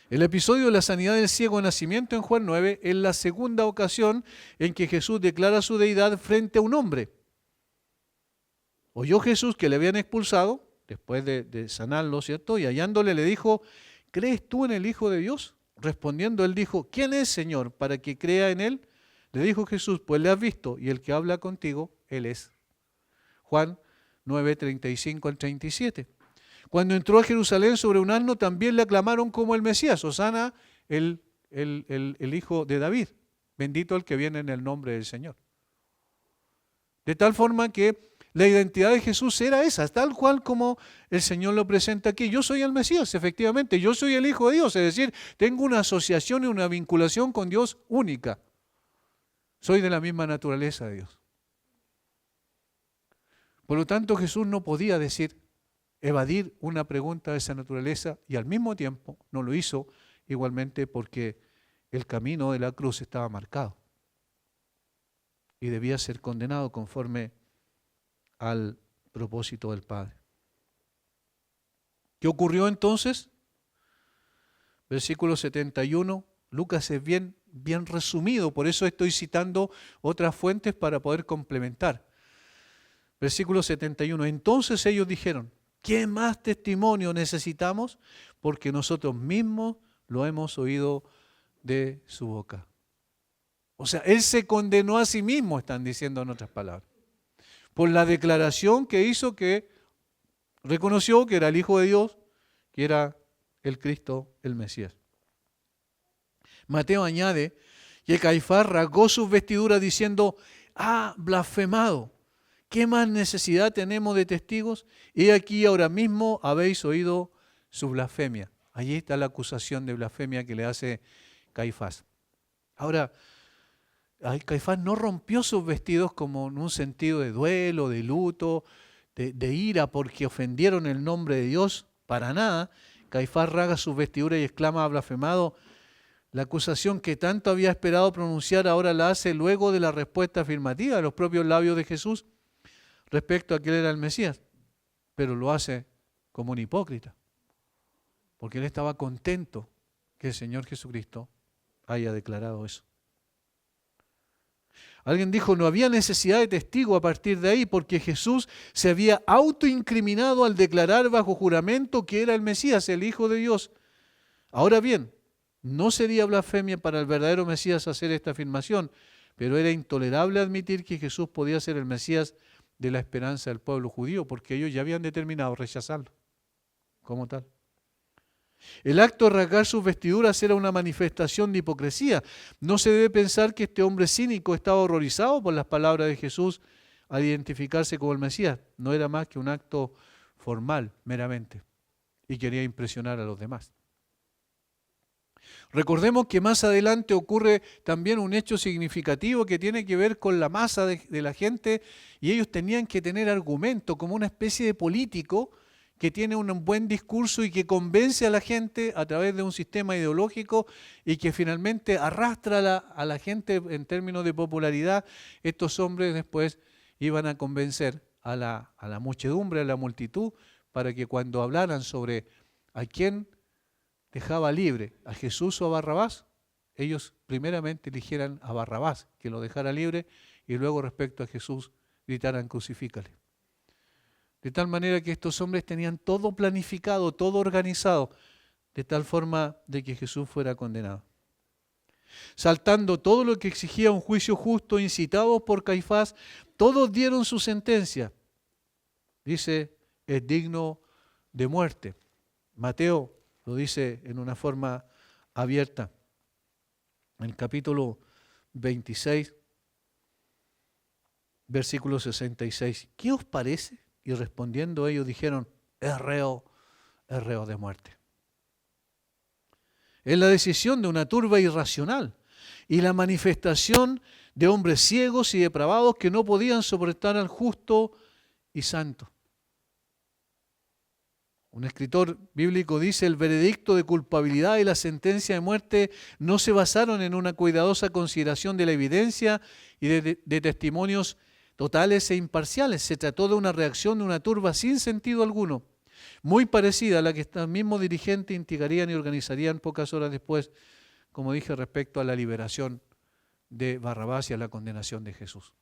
Speaker 1: El episodio de la sanidad del ciego de nacimiento en Juan 9 es la segunda ocasión en que Jesús declara su deidad frente a un hombre. Oyó Jesús que le habían expulsado, después de sanarlo, ¿cierto? Y hallándole le dijo, ¿crees tú en el Hijo de Dios? Respondiendo él dijo, ¿quién es, Señor, para que crea en él? Le dijo Jesús, pues le has visto, y el que habla contigo, él es. Juan 9, 35 al 37. Cuando entró a Jerusalén sobre un asno, también le aclamaron como el Mesías, Hosana, el hijo de David. Bendito el que viene en el nombre del Señor. De tal forma que la identidad de Jesús era esa, tal cual como el Señor lo presenta aquí. Yo soy el Mesías, efectivamente, yo soy el Hijo de Dios, es decir, tengo una asociación y una vinculación con Dios única. Soy de la misma naturaleza de Dios. Por lo tanto, Jesús no podía evadir una pregunta de esa naturaleza y al mismo tiempo no lo hizo igualmente porque el camino de la cruz estaba marcado y debía ser condenado conforme al propósito del Padre. ¿Qué ocurrió entonces? Versículo 71, Lucas es bien resumido, por eso estoy citando otras fuentes para poder complementar. Versículo 71. Entonces ellos dijeron, ¿qué más testimonio necesitamos? Porque nosotros mismos lo hemos oído de su boca. O sea, él se condenó a sí mismo, están diciendo en otras palabras, por la declaración que hizo, que reconoció que era el Hijo de Dios, que era el Cristo, el Mesías. Mateo añade que Caifás rasgó sus vestiduras diciendo, blasfemado, ¿qué más necesidad tenemos de testigos? Y aquí ahora mismo habéis oído su blasfemia. Allí está la acusación de blasfemia que le hace Caifás. Ahora, Caifás no rompió sus vestidos como en un sentido de duelo, de luto, de ira porque ofendieron el nombre de Dios, para nada. Caifás rasga sus vestiduras y exclama blasfemado. La acusación que tanto había esperado pronunciar ahora la hace luego de la respuesta afirmativa de los propios labios de Jesús respecto a que él era el Mesías, pero lo hace como un hipócrita, porque él estaba contento que el Señor Jesucristo haya declarado eso. Alguien dijo, no había necesidad de testigo a partir de ahí, porque Jesús se había autoincriminado al declarar bajo juramento que era el Mesías, el Hijo de Dios. Ahora bien, no sería blasfemia para el verdadero Mesías hacer esta afirmación, pero era intolerable admitir que Jesús podía ser el Mesías de la esperanza del pueblo judío, porque ellos ya habían determinado rechazarlo como tal. El acto de rasgar sus vestiduras era una manifestación de hipocresía. No se debe pensar que este hombre cínico estaba horrorizado por las palabras de Jesús al identificarse como el Mesías. No era más que un acto formal, meramente, y quería impresionar a los demás. Recordemos que más adelante ocurre también un hecho significativo que tiene que ver con la masa de la gente, y ellos tenían que tener argumento como una especie de político que tiene un buen discurso y que convence a la gente a través de un sistema ideológico y que finalmente arrastra a la gente en términos de popularidad. Estos hombres después iban a convencer a la muchedumbre, a la multitud, para que cuando hablaran sobre a quién dejaba libre, a Jesús o a Barrabás, ellos primeramente eligieran a Barrabás, que lo dejara libre, y luego respecto a Jesús gritaran crucifícale. De tal manera que estos hombres tenían todo planificado, todo organizado, de tal forma de que Jesús fuera condenado. Saltando todo lo que exigía un juicio justo, incitados por Caifás, todos dieron su sentencia. Dice, es digno de muerte. Mateo lo dice en una forma abierta. En el capítulo 26, versículo 66. ¿Qué os parece? Y respondiendo ellos dijeron, es reo de muerte. Es la decisión de una turba irracional y la manifestación de hombres ciegos y depravados que no podían soportar al justo y santo. Un escritor bíblico dice, el veredicto de culpabilidad y la sentencia de muerte no se basaron en una cuidadosa consideración de la evidencia y de testimonios totales e imparciales. Se trató de una reacción de una turba sin sentido alguno, muy parecida a la que estos mismos dirigentes instigarían y organizarían pocas horas después, como dije, respecto a la liberación de Barrabás y a la condenación de Jesús.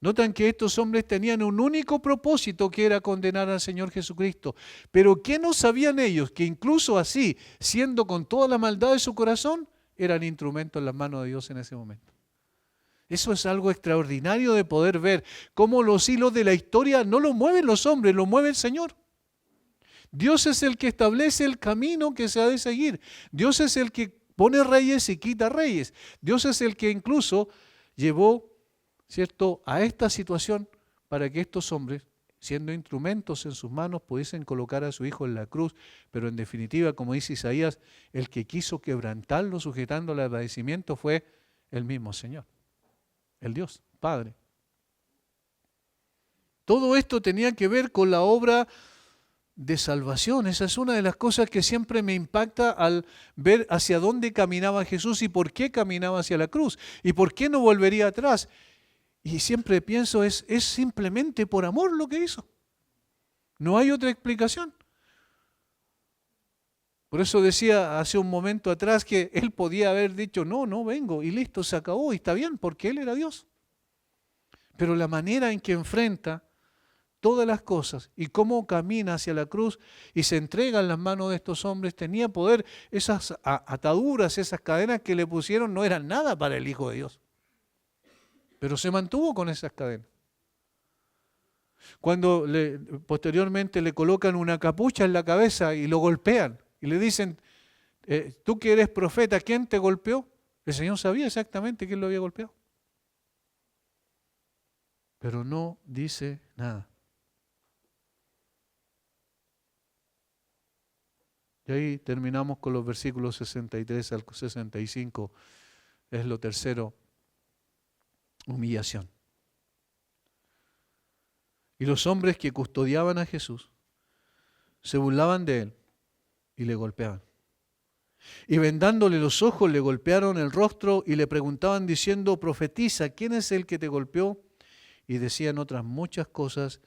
Speaker 1: Notan que estos hombres tenían un único propósito, que era condenar al Señor Jesucristo. Pero ¿qué no sabían ellos? Que incluso así, siendo con toda la maldad de su corazón, eran instrumentos en las manos de Dios en ese momento. Eso es algo extraordinario de poder ver cómo los hilos de la historia no los mueven los hombres, los mueve el Señor. Dios es el que establece el camino que se ha de seguir. Dios es el que pone reyes y quita reyes. Dios es el que incluso llevó, ¿cierto?, a esta situación para que estos hombres, siendo instrumentos en sus manos, pudiesen colocar a su Hijo en la cruz. Pero en definitiva, como dice Isaías, el que quiso quebrantarlo, sujetándole al padecimiento, fue el mismo Señor, el Dios, Padre. Todo esto tenía que ver con la obra de salvación. Esa es una de las cosas que siempre me impacta al ver hacia dónde caminaba Jesús y por qué caminaba hacia la cruz y por qué no volvería atrás. Y siempre pienso, es simplemente por amor lo que hizo. No hay otra explicación. Por eso decía hace un momento atrás que él podía haber dicho, no vengo, y listo, se acabó, y está bien, porque él era Dios. Pero la manera en que enfrenta todas las cosas y cómo camina hacia la cruz y se entrega en las manos de estos hombres tenía poder. Esas ataduras, esas cadenas que le pusieron no eran nada para el Hijo de Dios. Pero se mantuvo con esas cadenas. Cuando posteriormente le colocan una capucha en la cabeza y lo golpean y le dicen, tú que eres profeta, ¿quién te golpeó? El Señor sabía exactamente quién lo había golpeado. Pero no dice nada. Y ahí terminamos con los versículos 63 al 65. Es lo tercero, humillación. Y los hombres que custodiaban a Jesús se burlaban de él y le golpeaban. Y vendándole los ojos le golpearon el rostro y le preguntaban diciendo, profetiza, ¿quién es el que te golpeó? Y decían otras muchas cosas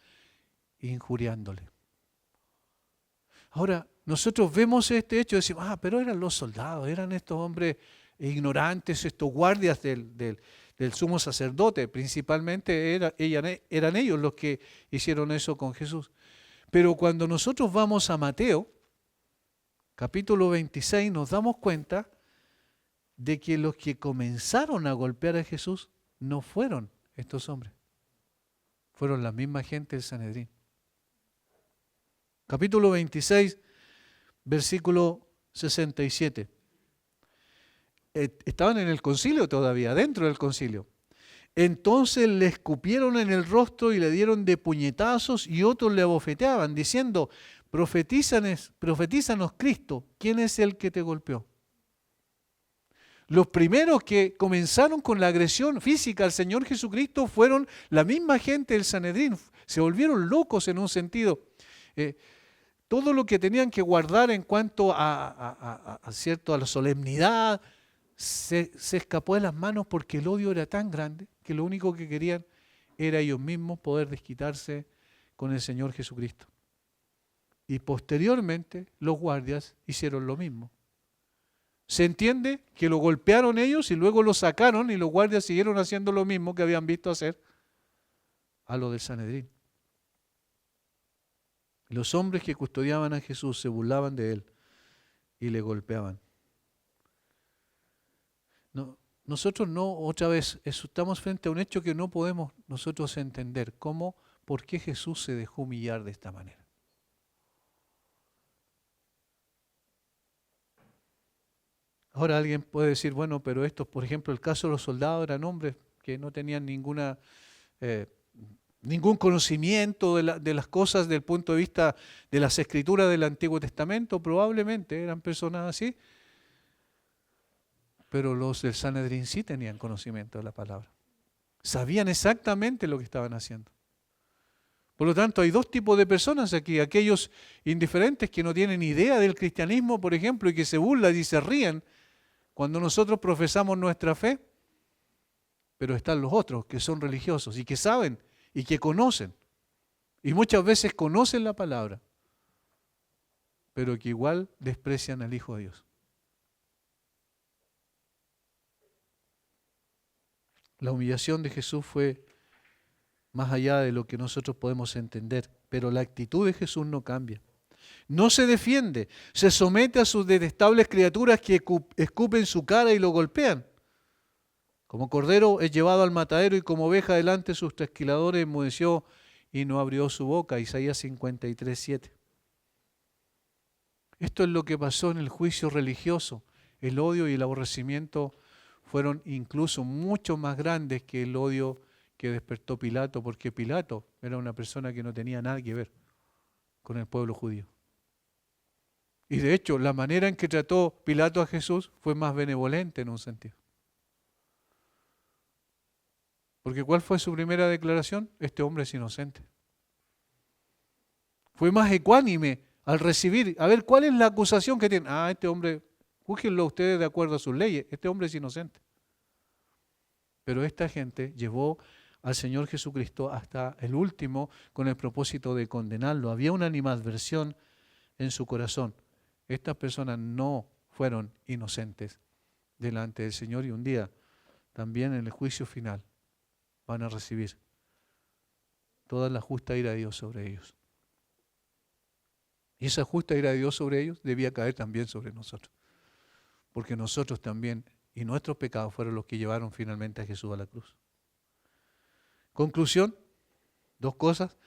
Speaker 1: injuriándole. Ahora, nosotros vemos este hecho y decimos, pero eran los soldados, eran estos hombres ignorantes, estos guardias del sumo sacerdote, principalmente eran ellos los que hicieron eso con Jesús. Pero cuando nosotros vamos a Mateo, capítulo 26, nos damos cuenta de que los que comenzaron a golpear a Jesús no fueron estos hombres, fueron la misma gente del Sanedrín. Capítulo 26, versículo 67. Estaban en el concilio todavía, dentro del concilio. Entonces le escupieron en el rostro y le dieron de puñetazos y otros le abofeteaban, diciendo, profetízanos Cristo, ¿quién es el que te golpeó? Los primeros que comenzaron con la agresión física al Señor Jesucristo fueron la misma gente del Sanedrín. Se volvieron locos en un sentido. Todo lo que tenían que guardar en cuanto a la solemnidad se escapó de las manos porque el odio era tan grande que lo único que querían era ellos mismos poder desquitarse con el Señor Jesucristo. Y posteriormente los guardias hicieron lo mismo. Se entiende que lo golpearon ellos y luego lo sacaron y los guardias siguieron haciendo lo mismo que habían visto hacer a lo del Sanedrín. Los hombres que custodiaban a Jesús se burlaban de él y le golpeaban. No, nosotros no, otra vez, estamos frente a un hecho que no podemos nosotros entender. ¿Cómo? ¿Por qué Jesús se dejó humillar de esta manera? Ahora alguien puede decir, bueno, pero estos, por ejemplo, el caso de los soldados eran hombres que no tenían ningún conocimiento de las cosas desde el punto de vista de las escrituras del Antiguo Testamento, probablemente eran personas así, pero los del Sanedrín sí tenían conocimiento de la palabra. Sabían exactamente lo que estaban haciendo. Por lo tanto, hay dos tipos de personas aquí, aquellos indiferentes que no tienen idea del cristianismo, por ejemplo, y que se burlan y se ríen cuando nosotros profesamos nuestra fe, pero están los otros que son religiosos y que saben y que conocen, y muchas veces conocen la palabra, pero que igual desprecian al Hijo de Dios. La humillación de Jesús fue más allá de lo que nosotros podemos entender, pero la actitud de Jesús no cambia. No se defiende, se somete a sus detestables criaturas que escupen su cara y lo golpean. Como cordero es llevado al matadero y como oveja delante de sus trasquiladores enmudeció y no abrió su boca. Isaías 53, 7. Esto es lo que pasó en el juicio religioso. El odio y el aborrecimiento fueron incluso mucho más grandes que el odio que despertó Pilato, porque Pilato era una persona que no tenía nada que ver con el pueblo judío. Y de hecho, la manera en que trató Pilato a Jesús fue más benevolente en un sentido. Porque ¿cuál fue su primera declaración? Este hombre es inocente. Fue más ecuánime al recibir, a ver, ¿cuál es la acusación que tiene? Este hombre, júzguenlo ustedes de acuerdo a sus leyes, este hombre es inocente. Pero esta gente llevó al Señor Jesucristo hasta el último con el propósito de condenarlo. Había una animadversión en su corazón. Estas personas no fueron inocentes delante del Señor y un día también en el juicio final van a recibir toda la justa ira de Dios sobre ellos. Y esa justa ira de Dios sobre ellos debía caer también sobre nosotros. Porque nosotros también, y nuestros pecados fueron los que llevaron finalmente a Jesús a la cruz. Conclusión, dos cosas.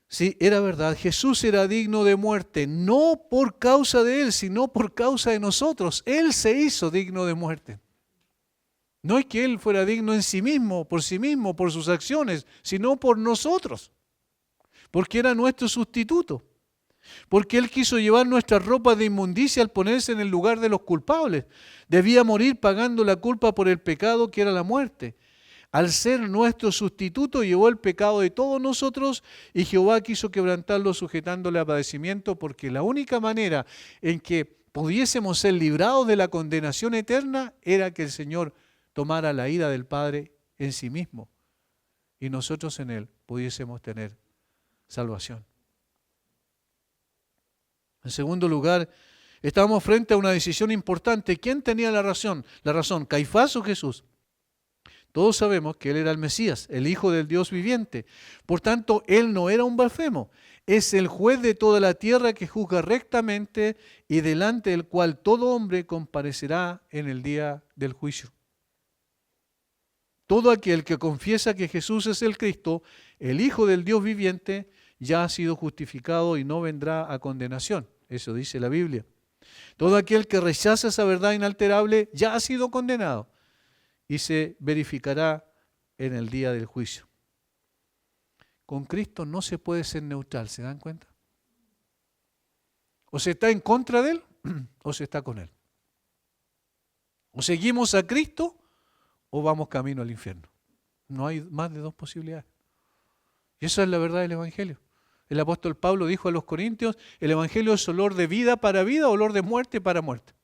Speaker 1: Sí, era verdad, Jesús era digno de muerte, no por causa de Él, sino por causa de nosotros. Él se hizo digno de muerte. No es que Él fuera digno en sí mismo, por sus acciones, sino por nosotros. Porque era nuestro sustituto. Porque Él quiso llevar nuestras ropas de inmundicia al ponerse en el lugar de los culpables. Debía morir pagando la culpa por el pecado que era la muerte. Al ser nuestro sustituto llevó el pecado de todos nosotros y Jehová quiso quebrantarlo sujetándole a padecimiento, porque la única manera en que pudiésemos ser librados de la condenación eterna era que el Señor tomara la ira del Padre en sí mismo y nosotros en Él pudiésemos tener salvación. En segundo lugar, estábamos frente a una decisión importante. ¿Quién tenía la razón? ¿Caifás o Jesús? Todos sabemos que Él era el Mesías, el Hijo del Dios viviente. Por tanto, Él no era un blasfemo. Es el juez de toda la tierra que juzga rectamente y delante del cual todo hombre comparecerá en el día del juicio. Todo aquel que confiesa que Jesús es el Cristo, el Hijo del Dios viviente, ya ha sido justificado y no vendrá a condenación. Eso dice la Biblia. Todo aquel que rechaza esa verdad inalterable ya ha sido condenado y se verificará en el día del juicio. Con Cristo no se puede ser neutral, ¿se dan cuenta? O se está en contra de Él o se está con Él. O seguimos a Cristo o vamos camino al infierno. No hay más de dos posibilidades. Y esa es la verdad del Evangelio. El apóstol Pablo dijo a los Corintios, el Evangelio es olor de vida, olor de muerte para muerte.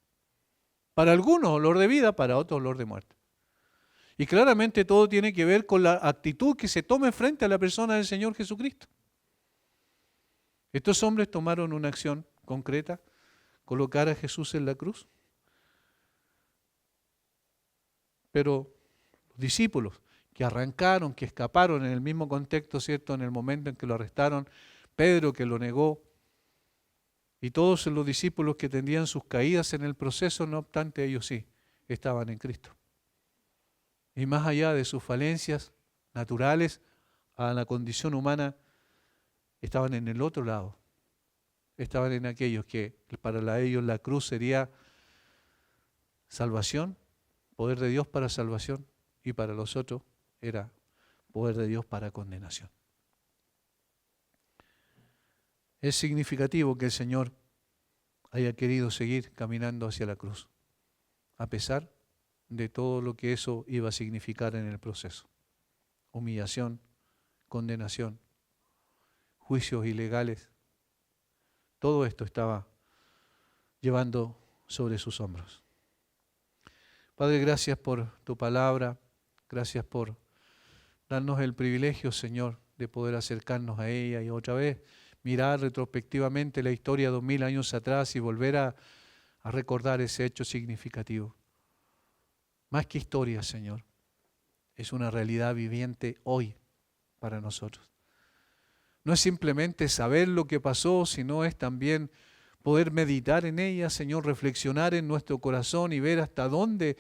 Speaker 1: Para algunos olor de vida, para otros olor de muerte. Y claramente todo tiene que ver con la actitud que se tome frente a la persona del Señor Jesucristo. Estos hombres tomaron una acción concreta, colocar a Jesús en la cruz. Pero los discípulos que arrancaron, que escaparon en el mismo contexto, ¿cierto? En el momento en que lo arrestaron, Pedro que lo negó, y todos los discípulos que tendrían sus caídas en el proceso, no obstante ellos sí, estaban en Cristo. Y más allá de sus falencias naturales a la condición humana, estaban en el otro lado. Estaban en aquellos que para ellos la cruz sería salvación, poder de Dios para salvación, y para los otros era poder de Dios para condenación. Es significativo que el Señor haya querido seguir caminando hacia la cruz, a pesar de todo lo que eso iba a significar en el proceso. Humillación, condenación, juicios ilegales, todo esto estaba llevando sobre sus hombros. Padre, gracias por tu palabra, gracias por darnos el privilegio, Señor, de poder acercarnos a ella y otra vez mirar retrospectivamente la historia 2000 años atrás y volver a recordar ese hecho significativo. Más que historia, Señor, es una realidad viviente hoy para nosotros. No es simplemente saber lo que pasó, sino es también poder meditar en ella, Señor, reflexionar en nuestro corazón y ver hasta dónde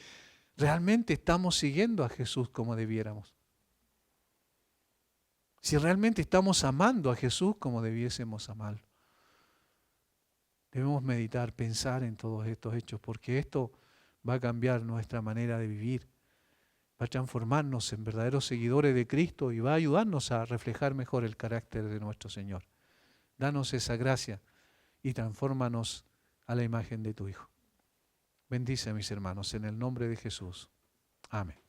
Speaker 1: realmente estamos siguiendo a Jesús como debiéramos. Si realmente estamos amando a Jesús como debiésemos amarlo. Debemos meditar, pensar en todos estos hechos, porque esto va a cambiar nuestra manera de vivir, va a transformarnos en verdaderos seguidores de Cristo y va a ayudarnos a reflejar mejor el carácter de nuestro Señor. Danos esa gracia y transfórmanos a la imagen de tu Hijo. Bendice a mis hermanos en el nombre de Jesús. Amén.